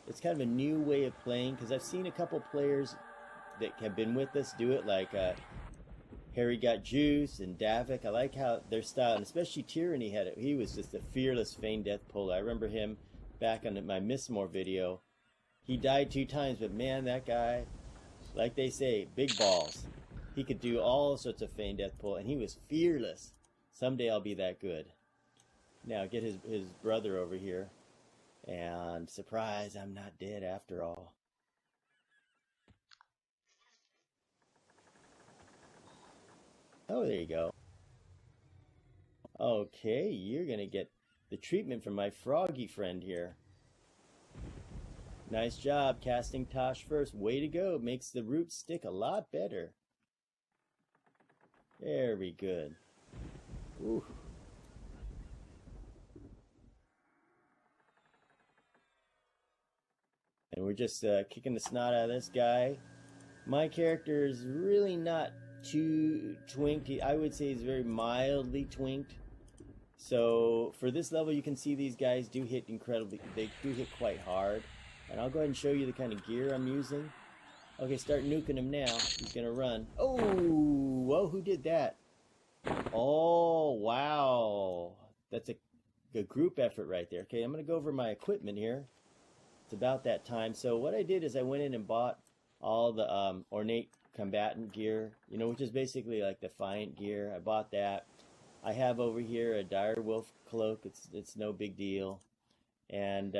It's kind of a new way of playing, because I've seen a couple players that have been with us do it, like Harry Got Juice and Davik. I like how their style, and especially Tyranny had it. He was just a fearless feign death puller. I remember him back on my Mistmore video. He died 2 times, but man, that guy, like they say, big balls. He could do all sorts of feign death pull, and he was fearless. Someday I'll be that good. Now get his brother over here, and surprise, I'm not dead after all. Oh, there you go. Okay, you're gonna get the treatment from my froggy friend here. Nice job casting Tosh first. Way to go. Makes the root stick a lot better. Very good. Ooh. And we're just kicking the snot out of this guy. My character is really not too twinked. I would say he's very mildly twinked. So for this level, you can see these guys do hit incredibly. They do hit quite hard. And I'll go ahead and show you the kind of gear I'm using. Okay, start nuking him now. He's gonna run. Oh, whoa, who did that? Oh, wow. That's a group effort right there. Okay, I'm gonna go over my equipment here. It's about that time. So what I did is I went in and bought all the ornate combatant gear, you know, which is basically like defiant gear. I bought that. I have over here a dire wolf cloak. It's no big deal. And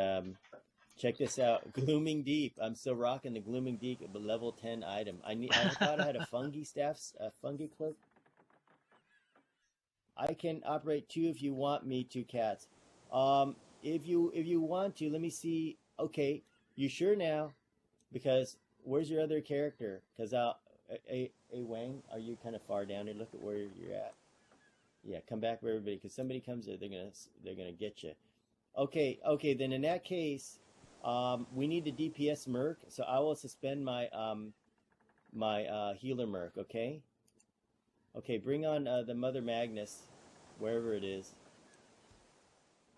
check this out, Glooming Deep. I'm still rocking the Glooming Deep, but level 10 item. I thought I had a fungi fungi cloak. I can operate 2 if you want me to, cats. If you want to, let me see. Okay, you sure now? Because where's your other character? Because Wang, are you kind of far down here? Look at where you're at. Yeah, come back for everybody. Because somebody comes there, they're gonna get you. Okay. Then in that case, we need the DPS merc, so I will suspend my healer merc. Okay. Okay, bring on the Mother Magnus, wherever it is.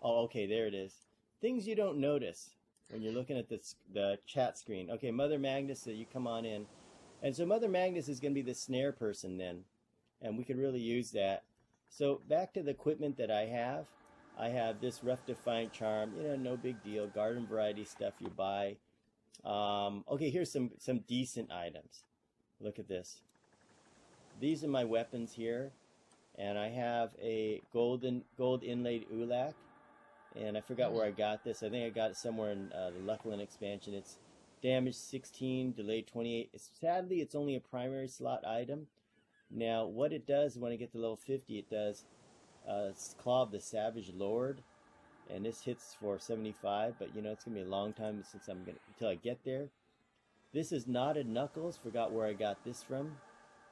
Oh, okay, there it is. Things you don't notice when you're looking at the chat screen. Okay, Mother Magnus, so you come on in. And so Mother Magnus is going to be the snare person then, and we could really use that. So back to the equipment that I have. I have this Rough Defiant Charm, no big deal, garden variety stuff you buy. Okay, here's some decent items. Look at this. These are my weapons here, and I have a gold inlaid Ulak, and I forgot where I got this. I think I got it somewhere in the Lucklin expansion. It's damage 16, delay 28. Sadly, it's only a primary slot item. Now, what it does when I get to level 50, it does Claw of the Savage Lord, and this hits for 75, but it's gonna be a long time until I get there. This is Knotted Knuckles. Forgot where I got this from,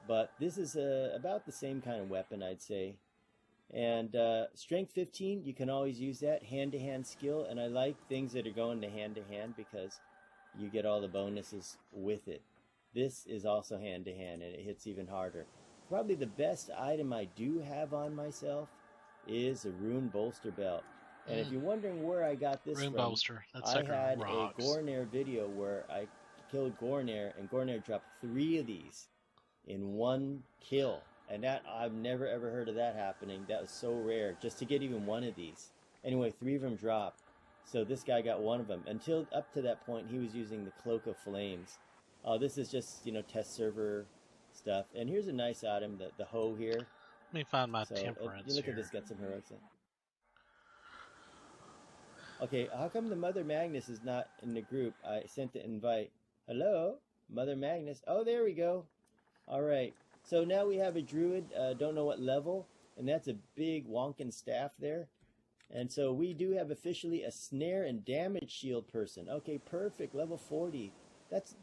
but this is about the same kind of weapon, I'd say. And Strength 15, you can always use that. Hand-to-hand skill, and I like things that are going to hand-to-hand because you get all the bonuses with it. This is also hand-to-hand, and it hits even harder. Probably the best item I do have on myself is a Rune Bolster Belt. And if you're wondering where I got this Rune from, Bolster. I had a Gornair video where I killed Gornair, and Gornair dropped 3 of these in one kill. And that, I've never ever heard of that happening. That was so rare, just to get even one of these. Anyway, 3 of them dropped. So this guy got 1 of them. Until up to that point, he was using the Cloak of Flames. This is just, test server stuff. And here's a nice item, the hoe here. Let me find my temperance you look here. at this, got some heroics in. Okay, how come the Mother Magnus is not in the group? I sent the invite. Hello, Mother Magnus. Oh, there we go. All right. So now we have a druid, don't know what level, and that's a big wonkin staff there. And so we do have officially a snare and damage shield person. Okay, perfect. Level 40.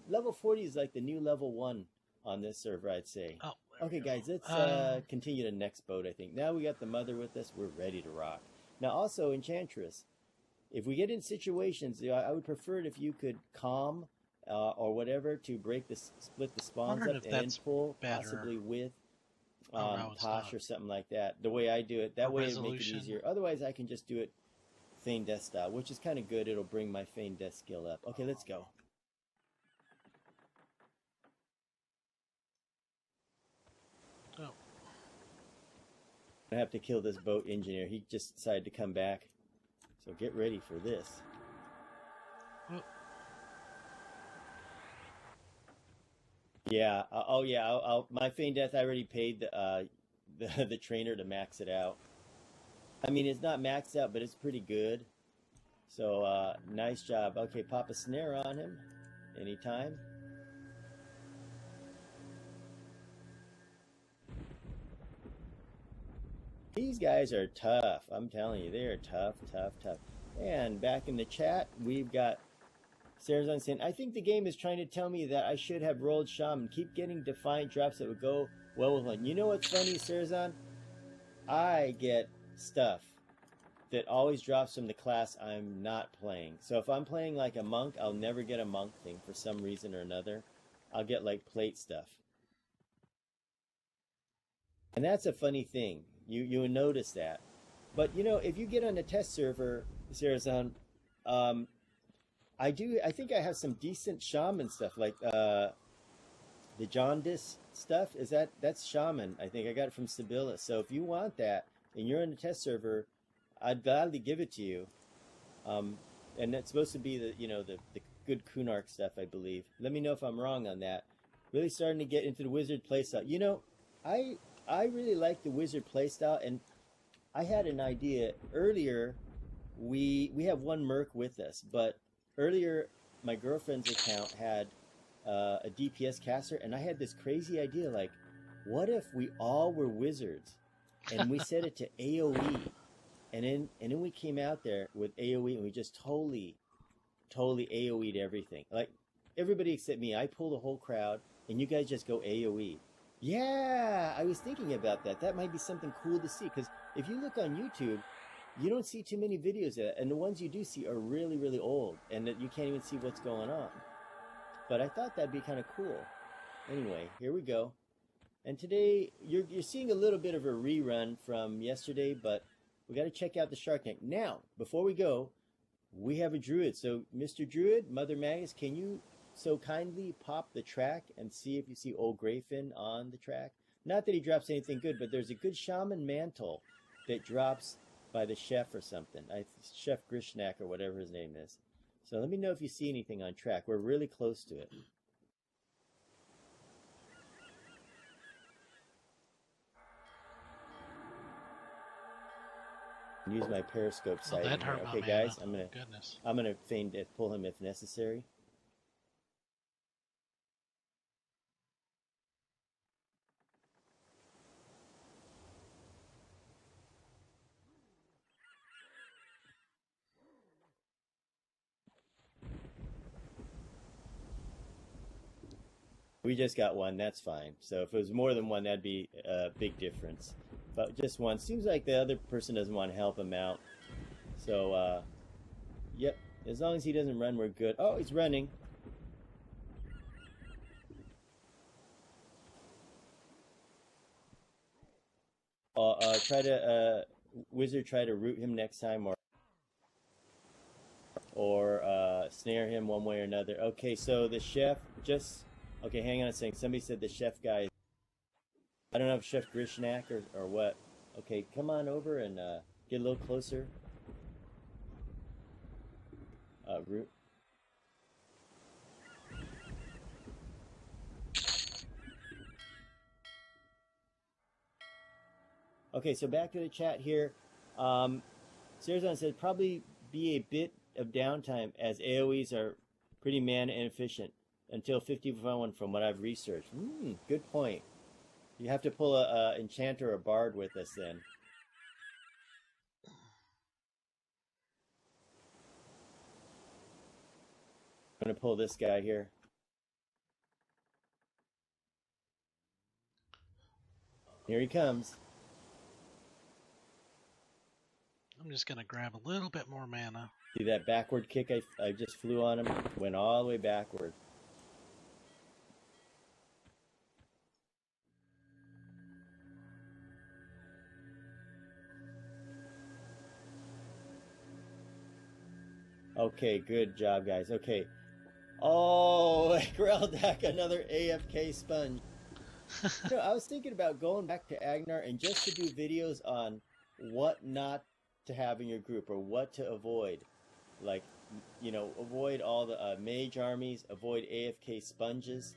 Level 40 is like the new level 1 on this server, I'd say. Oh, okay, guys, let's continue to the next boat, I think. Now we got the Mother with us. We're ready to rock. Now, also, Enchantress. If we get in situations, I would prefer it if you could calm or whatever to split the spawns up and then pull, possibly with Tosh or something like that. The way I do it, that way it'll make it easier. Otherwise, I can just do it Feign Death style, which is kind of good. It'll bring my Feign Death skill up. Okay, let's go. Oh. I have to kill this boat engineer. He just decided to come back. So get ready for this. Oh. Yeah. Oh, yeah. My Feign Death, I already paid the trainer to max it out. I mean, it's not maxed out, but it's pretty good. So, nice job. Okay, pop a snare on him. Anytime. These guys are tough. I'm telling you, they are tough, tough, tough. And back in the chat, we've got Sarazan saying, I think the game is trying to tell me that I should have rolled Shaman. Keep getting Defiant drops that would go well with one. You know what's funny, Sarazan? I get stuff that always drops from the class I'm not playing. So if I'm playing like a monk, I'll never get a monk thing for some reason or another. I'll get like plate stuff. And that's a funny thing. You would notice that. But, if you get on a test server, Sarazan, I think I have some decent shaman stuff, like the jaundice stuff. That's shaman. I think I got it from Sibylla. So if you want that and you're on a test server, I'd gladly give it to you. And that's supposed to be the good Kunark stuff, I believe. Let me know if I'm wrong on that. Really starting to get into the wizard playstyle. I really like the wizard playstyle, and I had an idea earlier. We have one merc with us, but earlier my girlfriend's account had a DPS caster, and I had this crazy idea, like, what if we all were wizards and we set it to AoE, and then we came out there with AoE and we just totally AoE'd everything, like everybody except me. I pull the whole crowd and you guys just go AoE. Yeah, I was thinking about that. That might be something cool to see, because if you look on YouTube, you don't see too many videos of that, and the ones you do see are really, really old, and that you can't even see what's going on. But I thought that'd be kind of cool. Anyway, here we go. And today, you're seeing a little bit of a rerun from yesterday, but we got to check out the Shark Tank. Now, before we go, we have a druid. So, Mr. Druid, Mother Magus, can you so kindly pop the track and see if you see old Grayfin on the track? Not that he drops anything good, but there's a good shaman mantle that drops by the chef or something. Chef Grishnak or whatever his name is. So let me know if you see anything on track. We're really close to it. Use my periscope Oh, sighting that here. hurt my Okay, mana. guys, I'm Goodness. gonna feign death, pull him if necessary. We just got one. That's fine. So if it was more than one, that'd be a big difference. But just one seems like the other person doesn't want to help him out. So yep. As long as he doesn't run, we're good. Oh, he's running. Try to wizard. Try to root him next time, or snare him one way or another. Okay, so the chef just. Okay, hang on a second. Somebody said the chef guy. I don't know if Chef Grishnak or what. Okay, come on over and get a little closer. Root. Okay, so back to the chat here. Sarazan said probably be a bit of downtime as AoEs are pretty mana inefficient until 51 from what I've researched. Good point. You have to pull a enchanter or a bard with us then. I'm going to pull this guy here. Here he comes. I'm just going to grab a little bit more mana. See that backward kick I just flew on him? Went all the way backward. Okay, good job, guys. Okay. Oh, Greldak, another AFK sponge. So I was thinking about going back to Agnar and just to do videos on what not to have in your group or what to avoid. Like, avoid all the mage armies, avoid AFK sponges.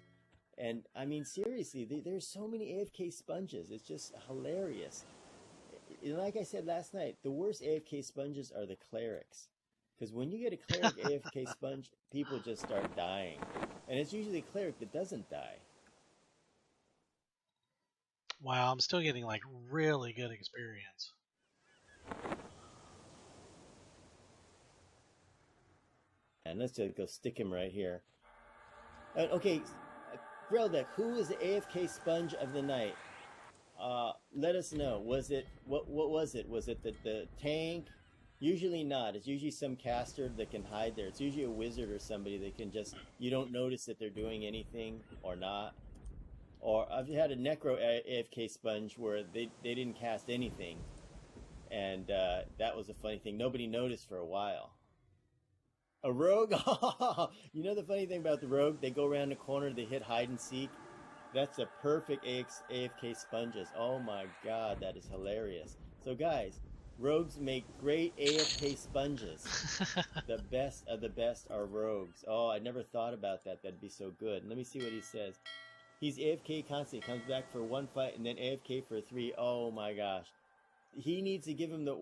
And I mean, seriously, there's so many AFK sponges. It's just hilarious. Like I said last night, the worst AFK sponges are the clerics. Because when you get a cleric AFK sponge, people just start dying. And it's usually a cleric that doesn't die. Wow, I'm still getting like really good experience. And let's just go stick him right here. Okay, Greldak, who was the AFK sponge of the night? Let us know. Was it what was it? Was it the tank? Usually not. It's usually some caster that can hide there. It's usually a wizard or somebody that can just, you don't notice that they're doing anything or not. Or I've had a necro AFK sponge where they didn't cast anything, and that was a funny thing. Nobody noticed for a while. A rogue? You know the funny thing about the rogue? They go around the corner, they hit hide and seek. That's a perfect AFK sponges. Oh my god, that is hilarious. So guys, rogues make great AFK sponges. The best of the best are rogues. Oh, I never thought about that. That'd be so good. Let me see what he says. He's AFK constantly, comes back for one fight and then AFK for 3. Oh my gosh. He needs to give him the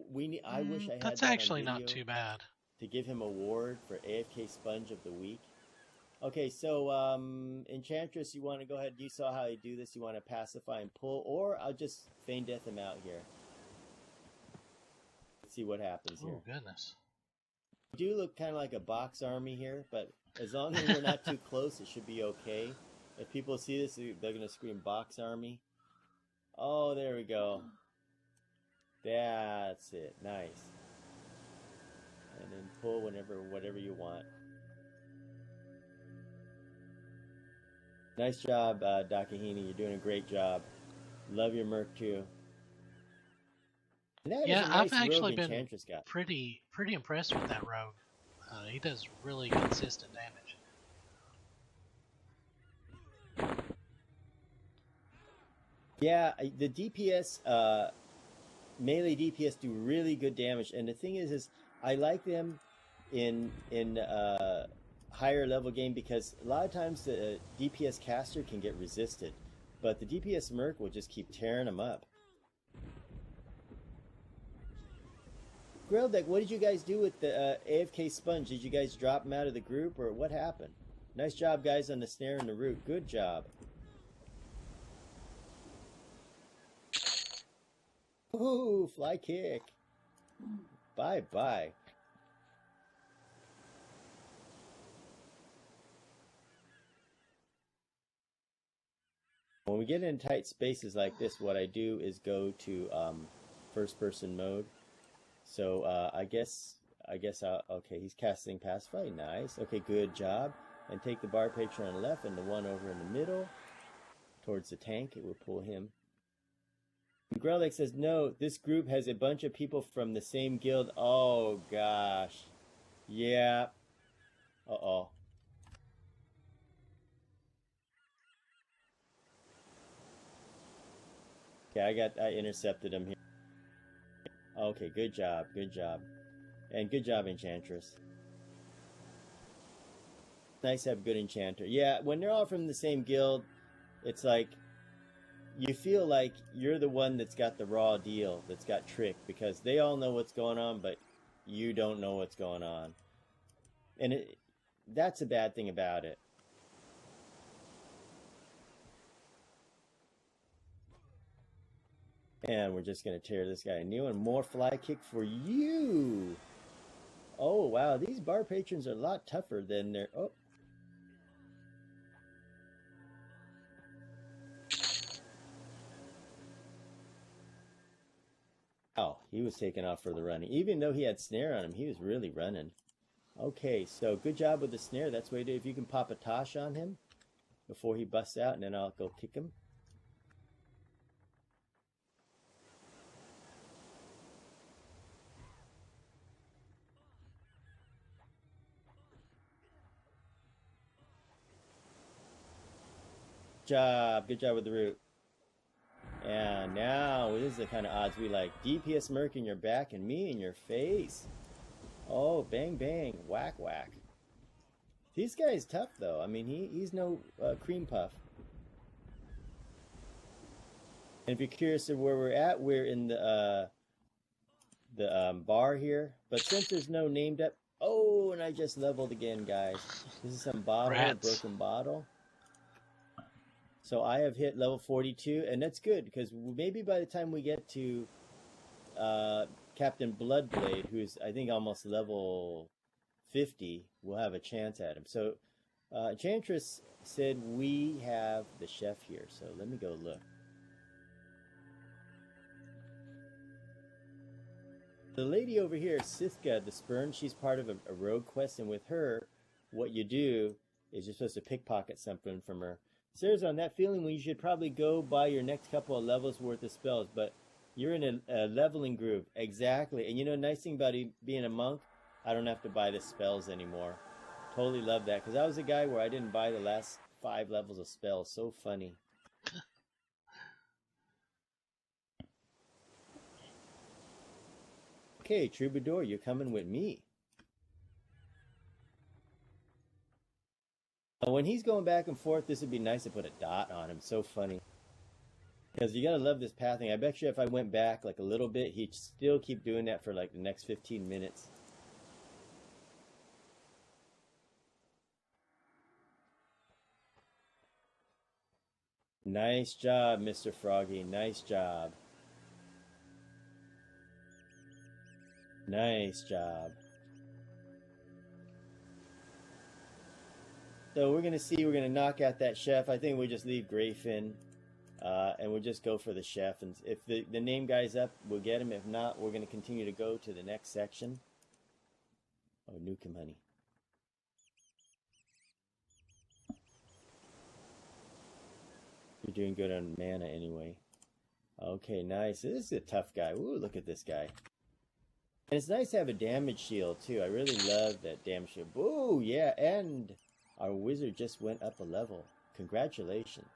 I wish I had That's that actually on video not too bad. to give him an award for AFK Sponge of the Week. Okay, so Enchantress, you want to go ahead? You saw how I do this. You want to pacify and pull, or I'll just feign death him out here. Let's see what happens here. Oh goodness. We do look kind of like a box army here, but as long as we're not too close, it should be okay. If people see this, they're going to scream box army. Oh, there we go. That's it. Nice. And then pull whatever you want. Nice job, Dakahini. You're doing a great job. Love your Merc too. And that Yeah, is a nice I've actually rogue been Enchantress guy. pretty impressed with that rogue. He does really consistent damage. Yeah, the DPS, melee DPS do really good damage, and the thing is I like them in higher level game because a lot of times the DPS caster can get resisted, but the DPS merc will just keep tearing them up. Grilldeck, what did you guys do with the AFK sponge? Did you guys drop him out of the group, or what happened? Nice job, guys, on the snare and the root. Good job. Ooh, fly kick. Bye-bye. When we get in tight spaces like this, what I do is go to first-person mode. So I guess okay, he's casting Pacify. Nice. Okay, good job. And take the bar patron on the left and the one over in the middle towards the tank. It will pull him. Grellick says, no, this group has a bunch of people from the same guild. Oh, gosh. Yeah. Uh-oh. Okay, I intercepted him here. Okay, good job, good job. And good job, Enchantress. Nice to have a good Enchanter. Yeah, when they're all from the same guild, it's like, you feel like you're the one that's got the raw deal, that's got tricked, because they all know what's going on, but you don't know what's going on. And that's a bad thing about it. And we're just going to tear this guy a new one. More fly kick for you. Oh, wow. These bar patrons are a lot tougher than their... Oh. Oh, he was taking off for the running. Even though he had snare on him, he was really running. Okay, so good job with the snare. That's what you do. If you can pop a tosh on him before he busts out, and then I'll go kick him. Good job with the root. And now, this is the kind of odds we like. DPS Merc in your back and me in your face. Oh, bang, bang, whack, whack. This guy's tough, though. I mean, he's no cream puff. And if you're curious of where we're at, we're in the bar here. But since there's no named up... Oh, and I just leveled again, guys. This is some bottle, a broken bottle. So I have hit level 42, and that's good, because maybe by the time we get to Captain Bloodblade, who's, I think, almost level 50, we'll have a chance at him. So Enchantress said we have the chef here, so let me go look. The lady over here, Sithka the Spurn, she's part of a rogue quest, and with her, what you do is you're supposed to pickpocket something from her. Sarah's on that feeling when you should probably go buy your next couple of levels worth of spells, but you're in a leveling groove. Exactly. And you know, nice thing about being a monk, I don't have to buy the spells anymore. Totally love that, because I was a guy where I didn't buy the last 5 levels of spells. So funny. Okay, Troubadour, you're coming with me. When he's going back and forth, this would be nice to put a dot on him. So funny. Because you gotta love this pathing. I bet you if I went back like a little bit, he'd still keep doing that for like the next 15 minutes. Nice job, Mr. Froggy. Nice job. Nice job. So we're going to see, we're going to knock out that chef. I think we'll just leave Grayfin, and we'll just go for the chef. And if the name guy's up, we'll get him. If not, we're going to continue to go to the next section. Oh, Nukem Honey. You're doing good on mana anyway. Okay, nice. This is a tough guy. Ooh, look at this guy. And it's nice to have a damage shield, too. I really love that damage shield. Ooh, yeah, and our wizard just went up a level. Congratulations.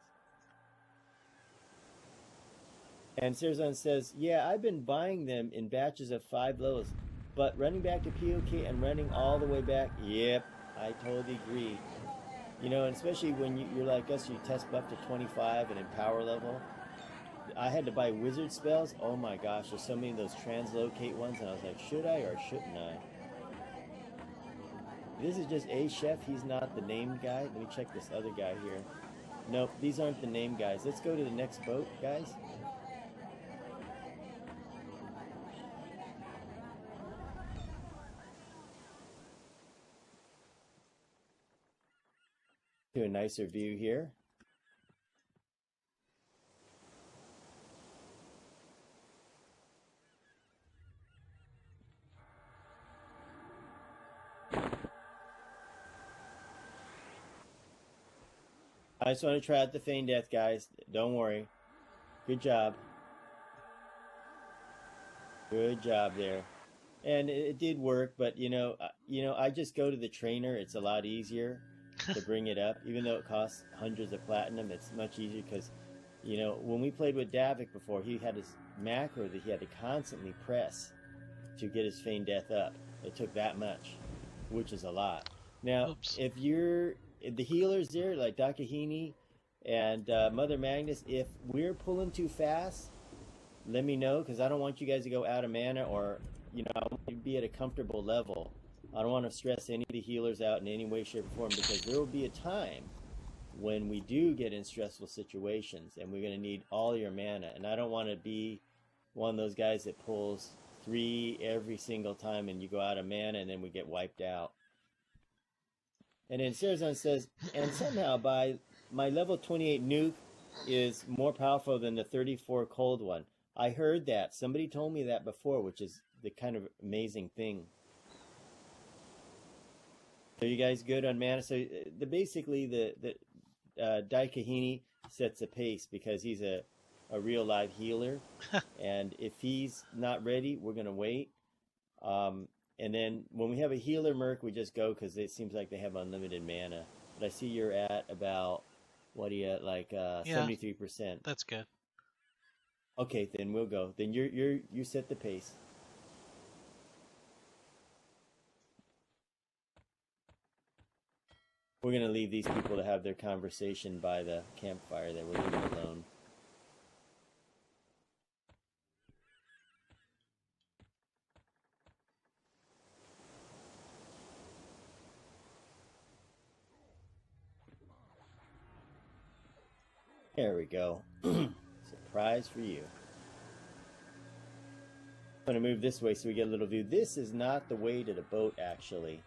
And Serzon says, yeah, I've been buying them in batches of 5 levels, but running back to POK and running all the way back, yep, I totally agree. You know, and especially when you're like us, you test buff to 25 and in power level. I had to buy wizard spells. Oh my gosh, there's so many of those translocate ones, and I was like, should I or shouldn't I? This is just a chef. He's not the named guy. Let me check this other guy here. Nope, these aren't the named guys. Let's go to the next boat, guys. To a nicer view here. I just want to try out the feign death, guys. Don't worry. Good job. Good job there. And it did work, but I just go to the trainer. It's a lot easier to bring it up, even though it costs hundreds of platinum. It's much easier because, when we played with Davik before, he had his macro that he had to constantly press to get his feign death up. It took that much, which is a lot. Now, Oops. if the healers there, like Dakahini and Mother Magnus, if we're pulling too fast, let me know, because I don't want you guys to go out of mana, or I want you to be at a comfortable level. I don't want to stress any of the healers out in any way, shape, or form, because there will be a time when we do get in stressful situations and we're going to need all your mana, and I don't want to be one of those guys that pulls 3 every single time and you go out of mana and then we get wiped out. And then Serzon says, and somehow by my level 28 nuke is more powerful than the 34 cold one. I heard that. Somebody told me that before, which is the kind of amazing thing. So you guys good on mana? So basically the Daikahini sets a pace because he's a real live healer. And if he's not ready, we're going to wait. And then when we have a healer merc, we just go because it seems like they have unlimited mana. But I see you're at about, what are you at, like 73%. That's good. Okay, then we'll go. Then you set the pace. We're gonna leave these people to have their conversation by the campfire. That we're leaving alone. There we go. Surprise for you. I'm going to move this way so we get a little view. This is not the way to the boat, actually.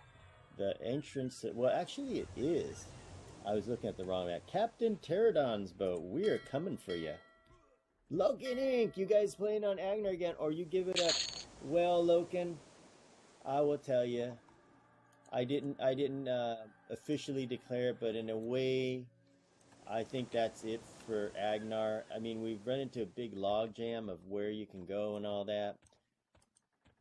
The entrance... Well, actually, it is. I was looking at the wrong map. Captain Pterodon's boat. We are coming for you. Loken Inc. You guys playing on Agnar again, or you give it up? Well, Loken, I will tell you. I didn't officially declare it, but in a way... I think that's it for Agnar. I mean, we've run into a big log jam of where you can go and all that.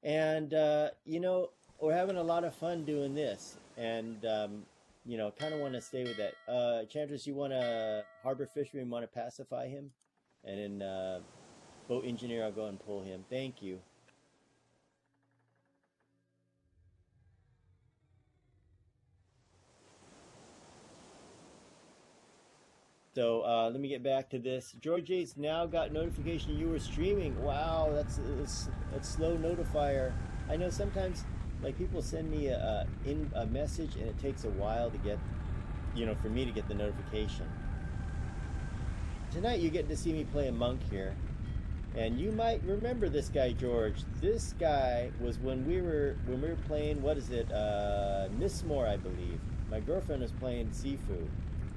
And, we're having a lot of fun doing this. And, kind of want to stay with that. Chantress, you want to harbor fisherman, want to pacify him? And then boat engineer, I'll go and pull him. Thank you. So let me get back to this. George Yates now got notification you were streaming. Wow, that's slow notifier. I know sometimes, like, people send me a message and it takes a while to get, for me to get the notification. Tonight you get to see me play a monk here, and you might remember this guy, George. This guy was when we were playing. What is it? Mistmore, I believe. My girlfriend was playing Sifu,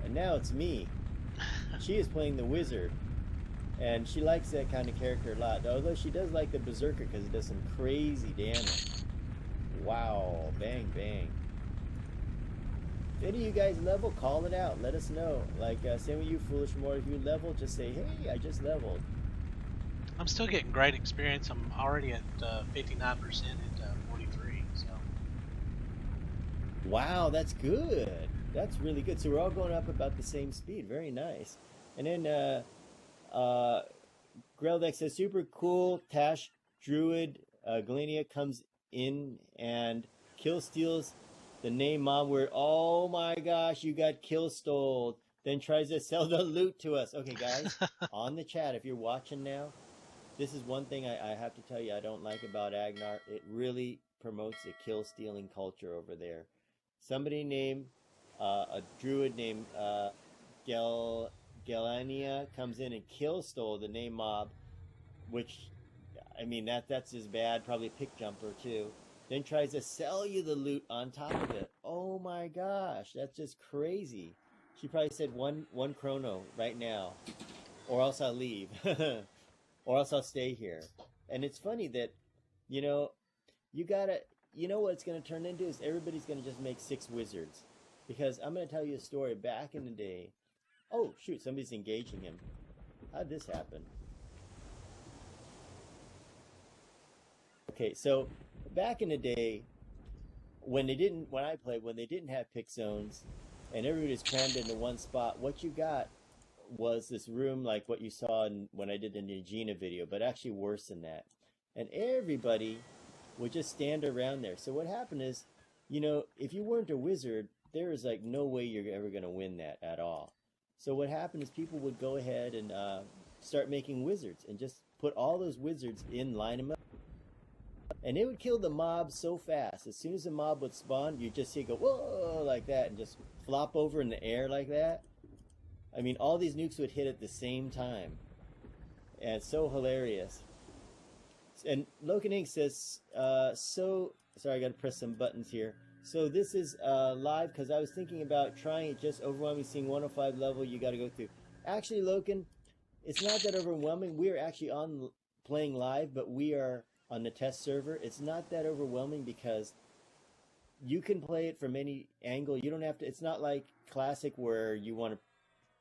and now it's me. She is playing the wizard, and she likes that kind of character a lot, although she does like the berserker because it does some crazy damage. Wow, bang bang. If any of you guys level, call it out, let us know. Like, same with you, Foolish More. If you level, just say, hey, I just leveled. I'm still getting great experience. I'm already at 59% into 43, so. Wow, that's good. That's really good. So we're all going up about the same speed. Very nice. And then Greldex says, super cool. Tash Druid Galenia comes in and kill steals the name mob word. Oh my gosh, you got kill stole. Then tries to sell the loot to us. Okay, guys, on the chat, if you're watching now, this is one thing I have to tell you I don't like about Agnar. It really promotes a kill stealing culture over there. Somebody named a druid named Galania comes in and kill stole the name mob, which, I mean, that's as bad. Probably a pick jumper too. Then tries to sell you the loot on top of it. Oh my gosh, that's just crazy. She probably said one chrono right now, or else I'll leave, or else I'll stay here. And it's funny that, you know, you gotta, you know what it's gonna turn into is everybody's gonna just make 6 wizards, because I'm gonna tell you a story back in the day. Oh shoot, somebody's engaging him. How'd this happen? Okay, so back in the day, when I played, when they didn't have pick zones, and everybody was crammed into one spot, what you got was this room like what you saw when I did the Nagina video, but actually worse than that. And everybody would just stand around there. So what happened is, you know, if you weren't a wizard, there was like no way you're ever going to win that at all. So what happened is people would go ahead and start making wizards and just put all those wizards in, line them up. And it would kill the mob so fast. As soon as the mob would spawn, you'd just see it go, whoa, like that, and just flop over in the air like that. I mean, all these nukes would hit at the same time. And it's so hilarious. And Locan Inc. says, sorry, I got to press some buttons here. So this is live because I was thinking about trying it, just overwhelming, seeing 105 level you got to go through. Actually, Locan, it's not that overwhelming. We are actually on playing live, but we are on the test server. It's not that overwhelming because you can play it from any angle. You don't have to, it's not like Classic where you want to,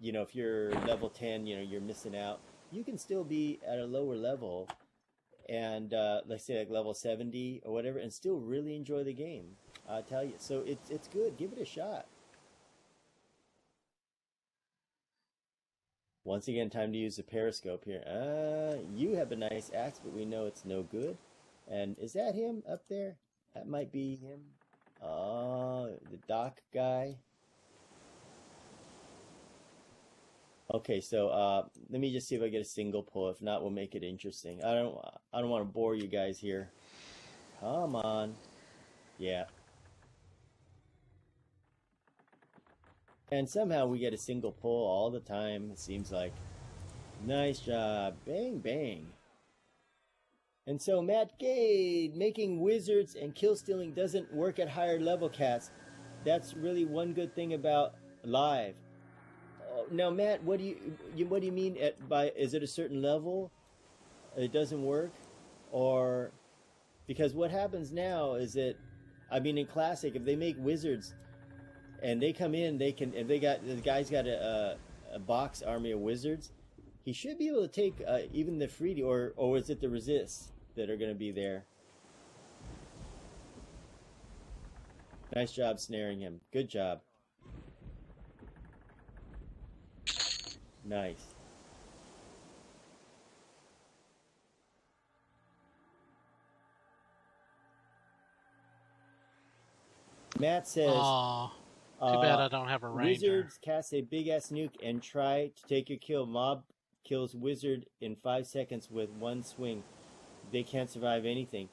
you know, if you're level 10, you know, you're missing out. You can still be at a lower level and let's say like level 70 or whatever and still really enjoy the game. I tell you. So it's good. Give it a shot. Once again, time to use the periscope here. You have a nice axe, but we know it's no good. And is that him up there? That might be him. Oh, the doc guy. Okay, so let me just see if I get a single pull. If not, we'll make it interesting. I don't want to bore you guys here. Come on. Yeah. And somehow we get a single pull all the time, it seems like. Nice job. Bang, bang. And so Matt Gade, making wizards and kill stealing doesn't work at higher level cats. That's really one good thing about live. Oh, now, Matt, what do you mean is it a certain level it doesn't work? Or because what happens now is that, I mean, in Classic, if they make wizards and they come in, they can, if the guy's got a box army of wizards, he should be able to take even the freebie, or is it the resists that are going to be there? Nice job snaring him. Good job. Nice. Matt says, Aw, too bad I don't have a ranger. wizards cast a big ass nuke and try to take your kill. Mob kills wizard in 5 seconds with one swing. They can't survive anything.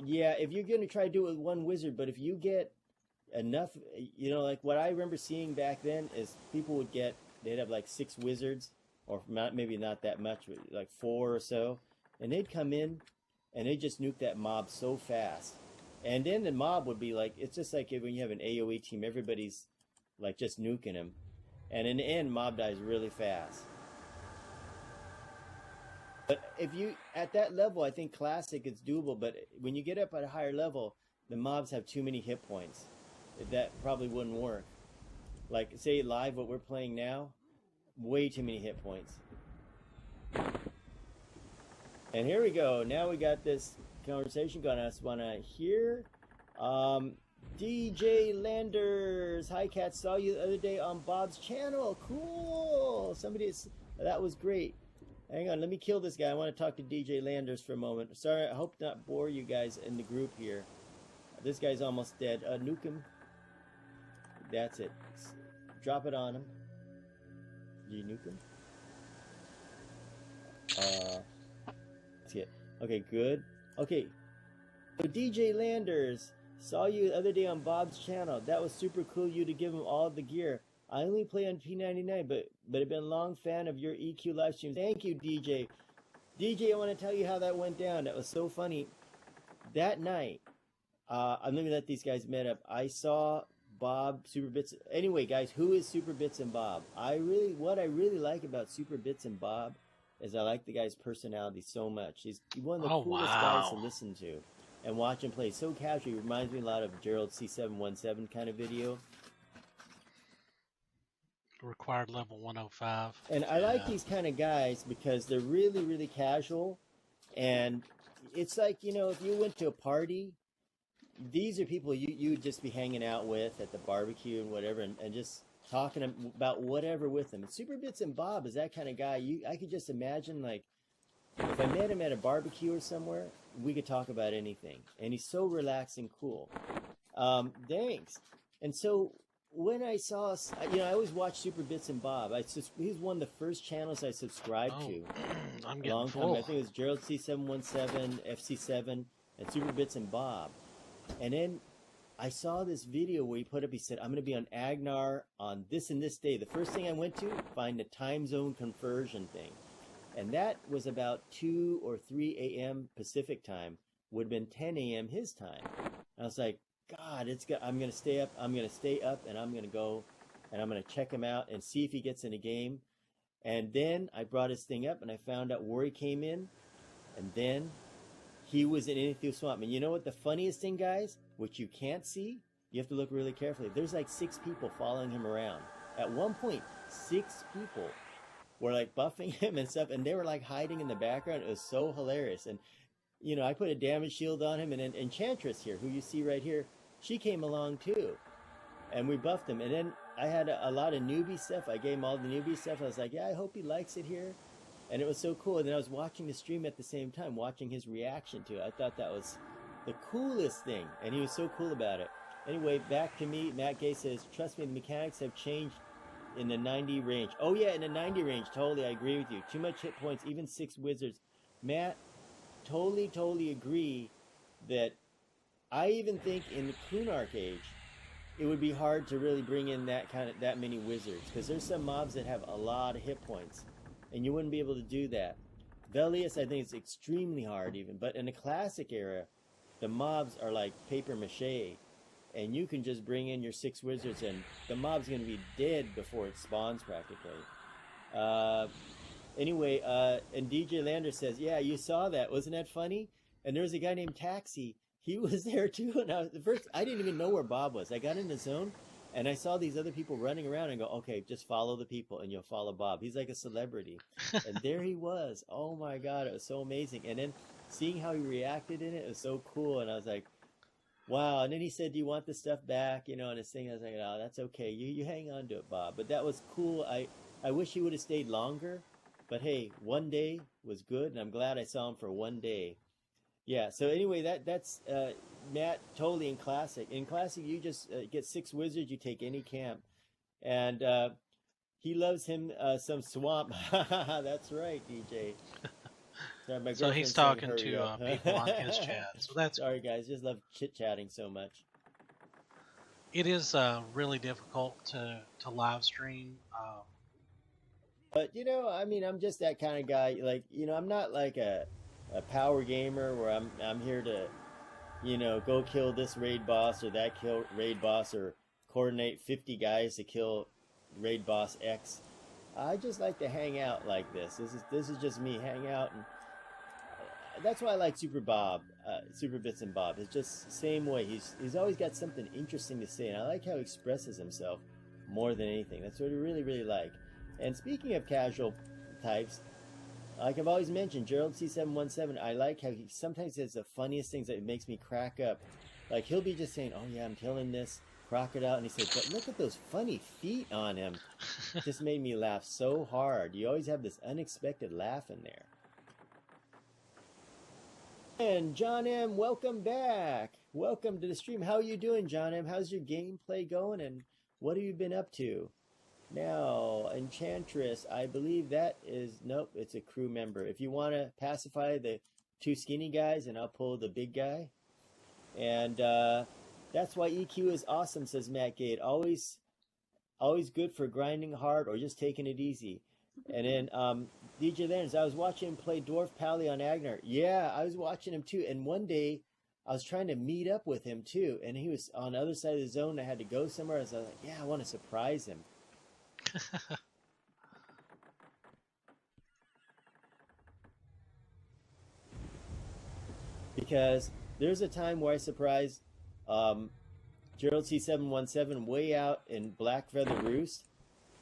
Yeah, if you're going to try to do it with one wizard, but if you get enough, you know, like what I remember seeing back then is people would get, they'd have like 6 wizards, or maybe not that much, but like 4 or so, and they'd come in and they'd just nuke that mob so fast. And then the mob would be like, it's just like when you have an AoE team, everybody's like just nuking him. And in the end, mob dies really fast. But if you, at that level, I think Classic it's doable, but when you get up at a higher level, the mobs have too many hit points. That probably wouldn't work. Like, say live, what we're playing now, way too many hit points. And here we go. Now we got this conversation going. I just want to hear DJ Landers. Hi, Cat. Saw you the other day on Bob's channel. Cool. That was great. Hang on, let me kill this guy. I want to talk to DJ Landers for a moment. Sorry, I hope not bore you guys in the group here. This guy's almost dead. Nuke him. That's it. Drop it on him. Do you nuke him? That's it. Okay, good. Okay. So DJ Landers, saw you the other day on Bob's channel. That was super cool you to give him all the gear. I only play on P99, but I've been a long fan of your EQ live streams. Thank you, DJ. DJ, I want to tell you how that went down. That was so funny. That night, I'm going to let these guys met up. I saw Bob, Super Bits. Anyway, guys, who is Super Bits and Bob? What I really like about Super Bits and Bob is I like the guy's personality so much. He's one of the coolest guys to listen to and watch him play. So casual. He reminds me a lot of Gerald C717 kind of video. Required level 105. And I like these kind of guys because they're really, really casual. And it's like, you know, if you went to a party, these are people you would just be hanging out with at the barbecue and whatever, and just talking about whatever with them. And Super Bits and Bob is that kind of guy. I could just imagine, like, if I met him at a barbecue or somewhere, we could talk about anything. And he's so relaxed and cool. Thanks. And so when I saw, you know, I always watch Super Bits and Bob. He's one of the first channels I subscribed to. I'm a long time. I think it was Gerald C717, FC7, and Super Bits and Bob. And then I saw this video where he put up, he said, I'm going to be on Agnar on this and this day. The first thing I went to, find the time zone conversion thing. And that was about 2 or 3 a.m. Pacific time. Would have been 10 a.m. his time. And I was like, God, I'm going to stay up. I'm going to stay up, and I'm going to go, and I'm going to check him out and see if he gets in a game. And then I brought his thing up, and I found out where he came in. And then he was in Infield Swamp. And you know what the funniest thing, guys, which you can't see? You have to look really carefully. There's like 6 people following him around. At one point, 6 people were like buffing him and stuff, and they were like hiding in the background. It was so hilarious. And, you know, I put a damage shield on him, and then Enchantress here, who you see right here, she came along too. And we buffed him. And then I had a lot of newbie stuff. I gave him all the newbie stuff. I was like, yeah, I hope he likes it here. And it was so cool. And then I was watching the stream at the same time, watching his reaction to it. I thought that was the coolest thing. And he was so cool about it. Anyway, back to me. Matt Gay says, trust me, the mechanics have changed in the 90 range. Oh, yeah, in the 90 range. Totally, I agree with you. Too much hit points, even 6 wizards. Matt, totally agree that I even think in the Kunark age, it would be hard to really bring in that many wizards. Because there's some mobs that have a lot of hit points. And you wouldn't be able to do that. Velius, I think it's extremely hard even. But in the classic era, the mobs are like paper mache. And you can just bring in your 6 wizards and the mob's going to be dead before it spawns practically. Anyway, and DJ Lander says, yeah, you saw that. Wasn't that funny? And there was a guy named Taxi. He was there too. And I didn't even know where Bob was. I got in the zone. And I saw these other people running around and go, okay, just follow the people and you'll follow Bob. He's like a celebrity. And there he was. Oh my God, it was so amazing. And then seeing how he reacted in it was so cool. And I was like, wow. And then he said, do you want the stuff back? You know, and his thing, I was like, oh, that's okay. You hang on to it, Bob. But that was cool. I wish he would have stayed longer. But hey, one day was good. And I'm glad I saw him for one day. Yeah, so anyway, that's Matt, totally in Classic. In Classic, you just get 6 wizards, you take any camp. And he loves him some swamp. That's right, DJ. Sorry, so he's talking to people on his chat. So that's sorry, guys, just love chit-chatting so much. It is really difficult to live stream. But, you know, I mean, I'm just that kind of guy. Like, you know, I'm not like a power gamer where I'm here to, you know, go kill this raid boss or that raid boss or coordinate 50 guys to kill raid boss X. I just like to hang out like this. This is just me hang out, and that's why I like Super Bits and Bob. It's just the same way. He's always got something interesting to say, and I like how he expresses himself more than anything. That's what I really like. And speaking of casual types, like I've always mentioned, Gerald C717, I like how he sometimes says the funniest things that makes me crack up. Like, he'll be just saying, oh yeah, I'm killing this. crocodile, and he said, but look at those funny feet on him. Just made me laugh so hard. You always have this unexpected laugh in there. And John M, welcome back. Welcome to the stream. How are you doing, John M? How's your gameplay going, and what have you been up to? Now, Enchantress, I believe that is, nope, it's a crew member. If you want to pacify the two skinny guys, and I'll pull the big guy. And that's why EQ is awesome, says Matt Gate. Always good for grinding hard or just taking it easy. And then DJ Lennox, I was watching him play Dwarf Pally on Agnar. Yeah, I was watching him too. And one day, I was trying to meet up with him too. And he was on the other side of the zone. I had to go somewhere. I was like, yeah, I want to surprise him. Because there's a time where I surprised Gerald C717 way out in Black Feather Roost.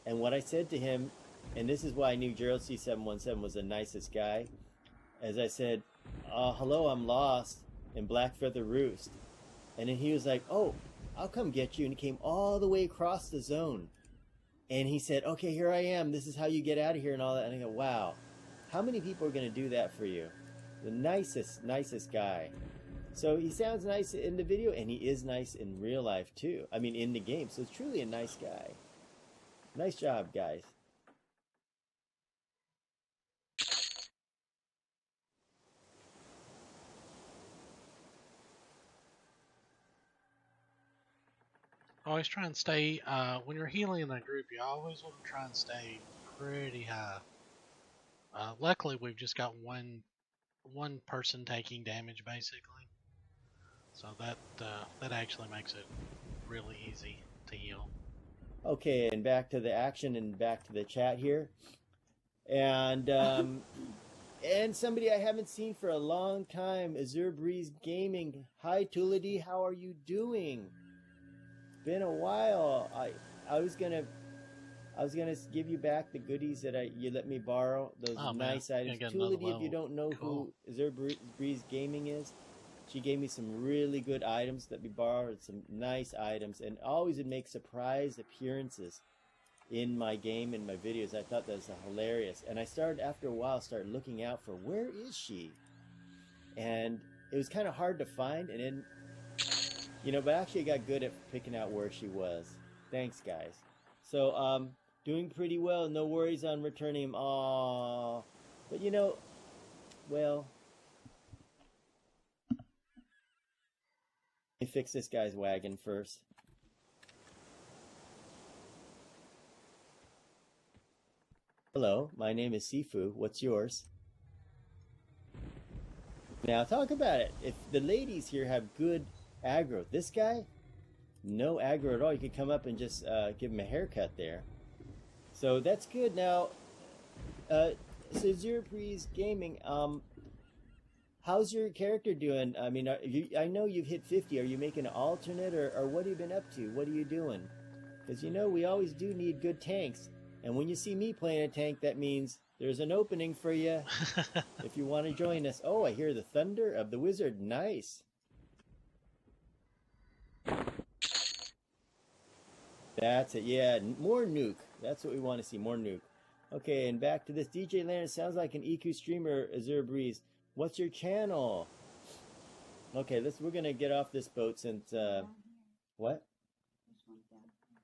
And what I said to him, and this is why I knew Gerald C717 was the nicest guy, as I said, hello, I'm lost in Black Feather Roost. And then he was like, oh, I'll come get you. And he came all the way across the zone. And he said, okay, here I am. This is how you get out of here and all that. And I go, wow, how many people are going to do that for you? The nicest guy. So he sounds nice in the video, and he is nice in real life too. I mean, in the game. So it's truly a nice guy. Nice job, guys. Always try and stay, when you're healing in a group, you always want to try and stay pretty high. Luckily, we've just got one person taking damage, basically. So that actually makes it really easy to heal. Okay, and back to the action and back to the chat here. And and somebody I haven't seen for a long time, Azure Breeze Gaming. Hi, Tulidi, how are you doing? Been a while. I was gonna give you back the goodies that you let me borrow. Those nice items. Tulidi, if you don't know who Azure Breeze Gaming is, she gave me some really good items that we borrowed, some nice items, and always would make surprise appearances in my game and my videos. I thought that was hilarious. And I started, after a while, looking out for where is she? And it was kind of hard to find, and then, but actually I got good at picking out where she was. Thanks, guys. So, doing pretty well. No worries on returning him. Aww. But, well, let me fix this guy's wagon first. Hello, my name is Sifu. What's yours? Now talk about it. If the ladies here have good aggro, this guy, no aggro at all. You could come up and just give him a haircut there. So that's good. Now, so Zero Breeze Gaming, how's your character doing? I mean, I know you've hit 50. Are you making an alternate, or what have you been up to? What are you doing? Because we always do need good tanks. And when you see me playing a tank, that means there's an opening for you if you want to join us. Oh, I hear the thunder of the wizard. Nice. That's it. Yeah, more nuke. That's what we want to see, more nuke. Okay, and back to this. DJ Land sounds like an EQ streamer, Azure Breeze. What's your channel? Okay, we're going to get off this boat since, what?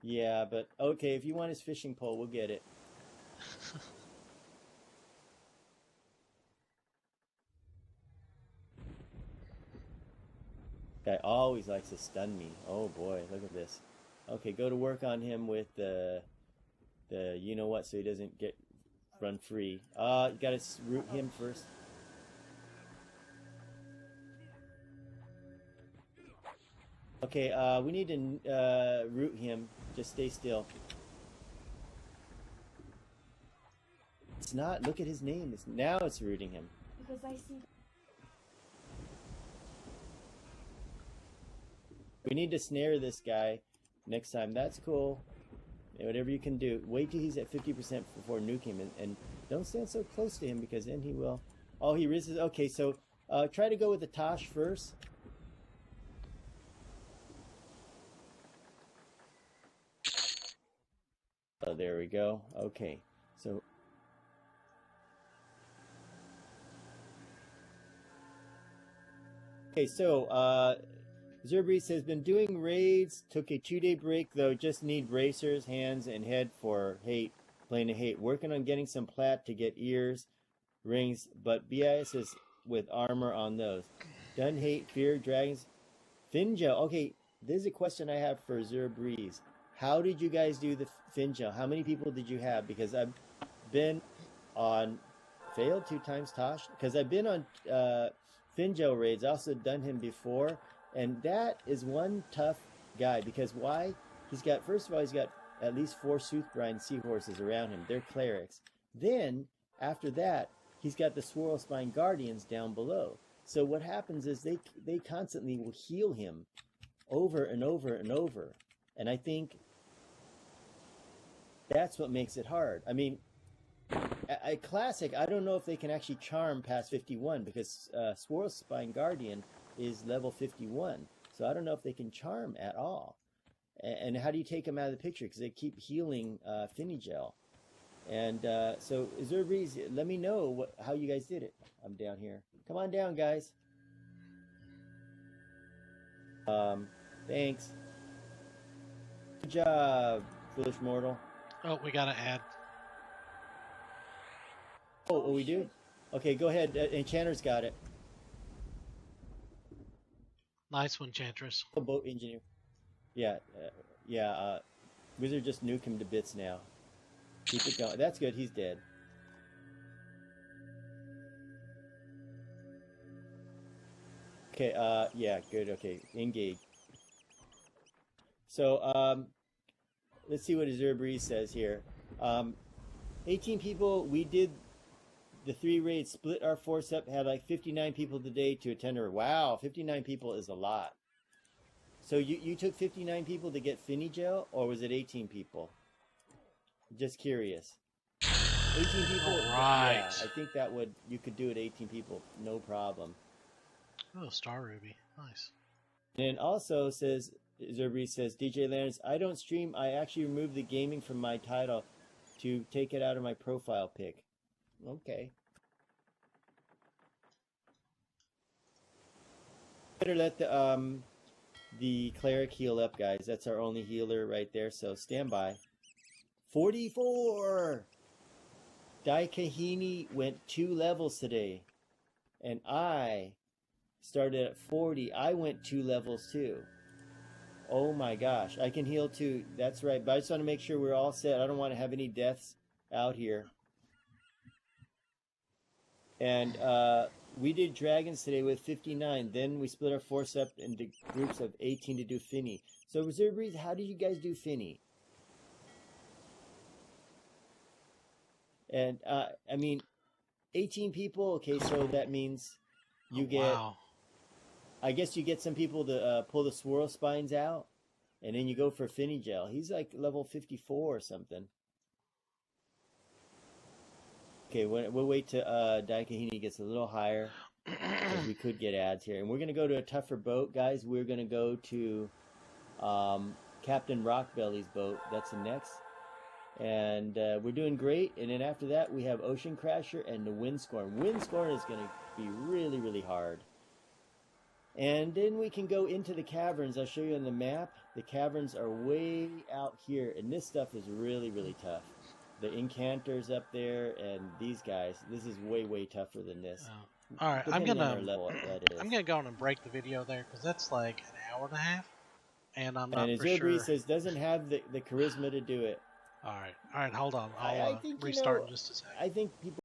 Yeah, but, okay, if you want his fishing pole, we'll get it. Guy always likes to stun me. Oh boy, look at this. Okay, go to work on him with the you know what, so he doesn't run free. You gotta root him first. Okay, we need to root him. Just stay still. It's not. Look at his name. Now it's rooting him. Because I see. We need to snare this guy next time. That's cool. Whatever you can do. Wait till he's at 50% before nuke him, and don't stand so close to him because then he will. Oh, he resists. Okay, so try to go with the Tosh first. So there we go. Okay. So Zerbree says, been doing raids, took a 2-day break though, just need bracers, hands, and head for hate, playing a hate. Working on getting some plat to get ears, rings, but BIS is with armor on those. Done hate, fear, dragons. Finja, okay, this is a question I have for Zerbreeze. How did you guys do the Finja? How many people did you have? Because I've been on, failed 2 times, Tosh, because I've been on Finjo raids, also done him before, and that is one tough guy, because why? He's got, first of all, he's got at least 4 Soothgrind seahorses around him. They're clerics. Then, after that, he's got the Swirl Spine Guardians down below. So what happens is they constantly will heal him over and over and over. And I think that's what makes it hard. I mean, a classic, I don't know if they can actually charm past 51, because Swirl Spine Guardian is level 51. So I don't know if they can charm at all. And how do you take them out of the picture? Because they keep healing Finigel. And so, Zerbreze, let me know how you guys did it. I'm down here. Come on down, guys. Thanks. Good job, Foolish Mortal. Oh, we got to add. Oh, we do? Okay, go ahead. Enchanter's got it. Nice one, Chantress. Oh, boat engineer. Yeah, Wizard just nuke him to bits now. Keep it going. That's good. He's dead. Okay, yeah, good. Okay, engage. So, let's see what Zerbreeze says here. 18 people, we did the 3 raids, split our force up, had like 59 people today to attend her. Wow, 59 people is a lot. So you took 59 people to get Finigel, or was it 18 people? Just curious. 18 people? All right. Yeah, I think that would, you could do it 18 people, no problem. Oh, Star Ruby. Nice. And also says, Zerbreeze says, DJ Lance, I don't stream. I actually removed the gaming from my title to take it out of my profile pic. Okay. Better let the cleric heal up, guys. That's our only healer right there, so stand by. 44! Daikahini went 2 levels today. And I started at 40. I went 2 levels too. Oh my gosh. I can heal too. That's right. But I just want to make sure we're all set. I don't want to have any deaths out here. And we did dragons today with 59. Then we split our force up into groups of 18 to do Finny. So Zerbreeze, how did you guys do Finny? And I mean, 18 people. Okay, so that means you get. Wow. I guess you get some people to pull the Swirl Spines out, and then you go for Finigel. He's like level 54 or something. Okay, we'll wait till Daikahini gets a little higher, because we could get ads here. And we're going to go to a tougher boat, guys. We're going to go to Captain Rockbelly's boat. That's the next. And we're doing great. And then after that, we have Ocean Crasher and the Windscorn. Windscorn is going to be really, really hard. And then we can go into the caverns. I'll show you on the map. The caverns are way out here, and this stuff is really, really tough. The Incanters up there, and these guys. This is way, way tougher than this. All right, I'm gonna go on and break the video there, because that's like an hour and a half, and I'm not and for sure. says doesn't have the charisma to do it. All right, hold on. I'll restart in just a second. I think people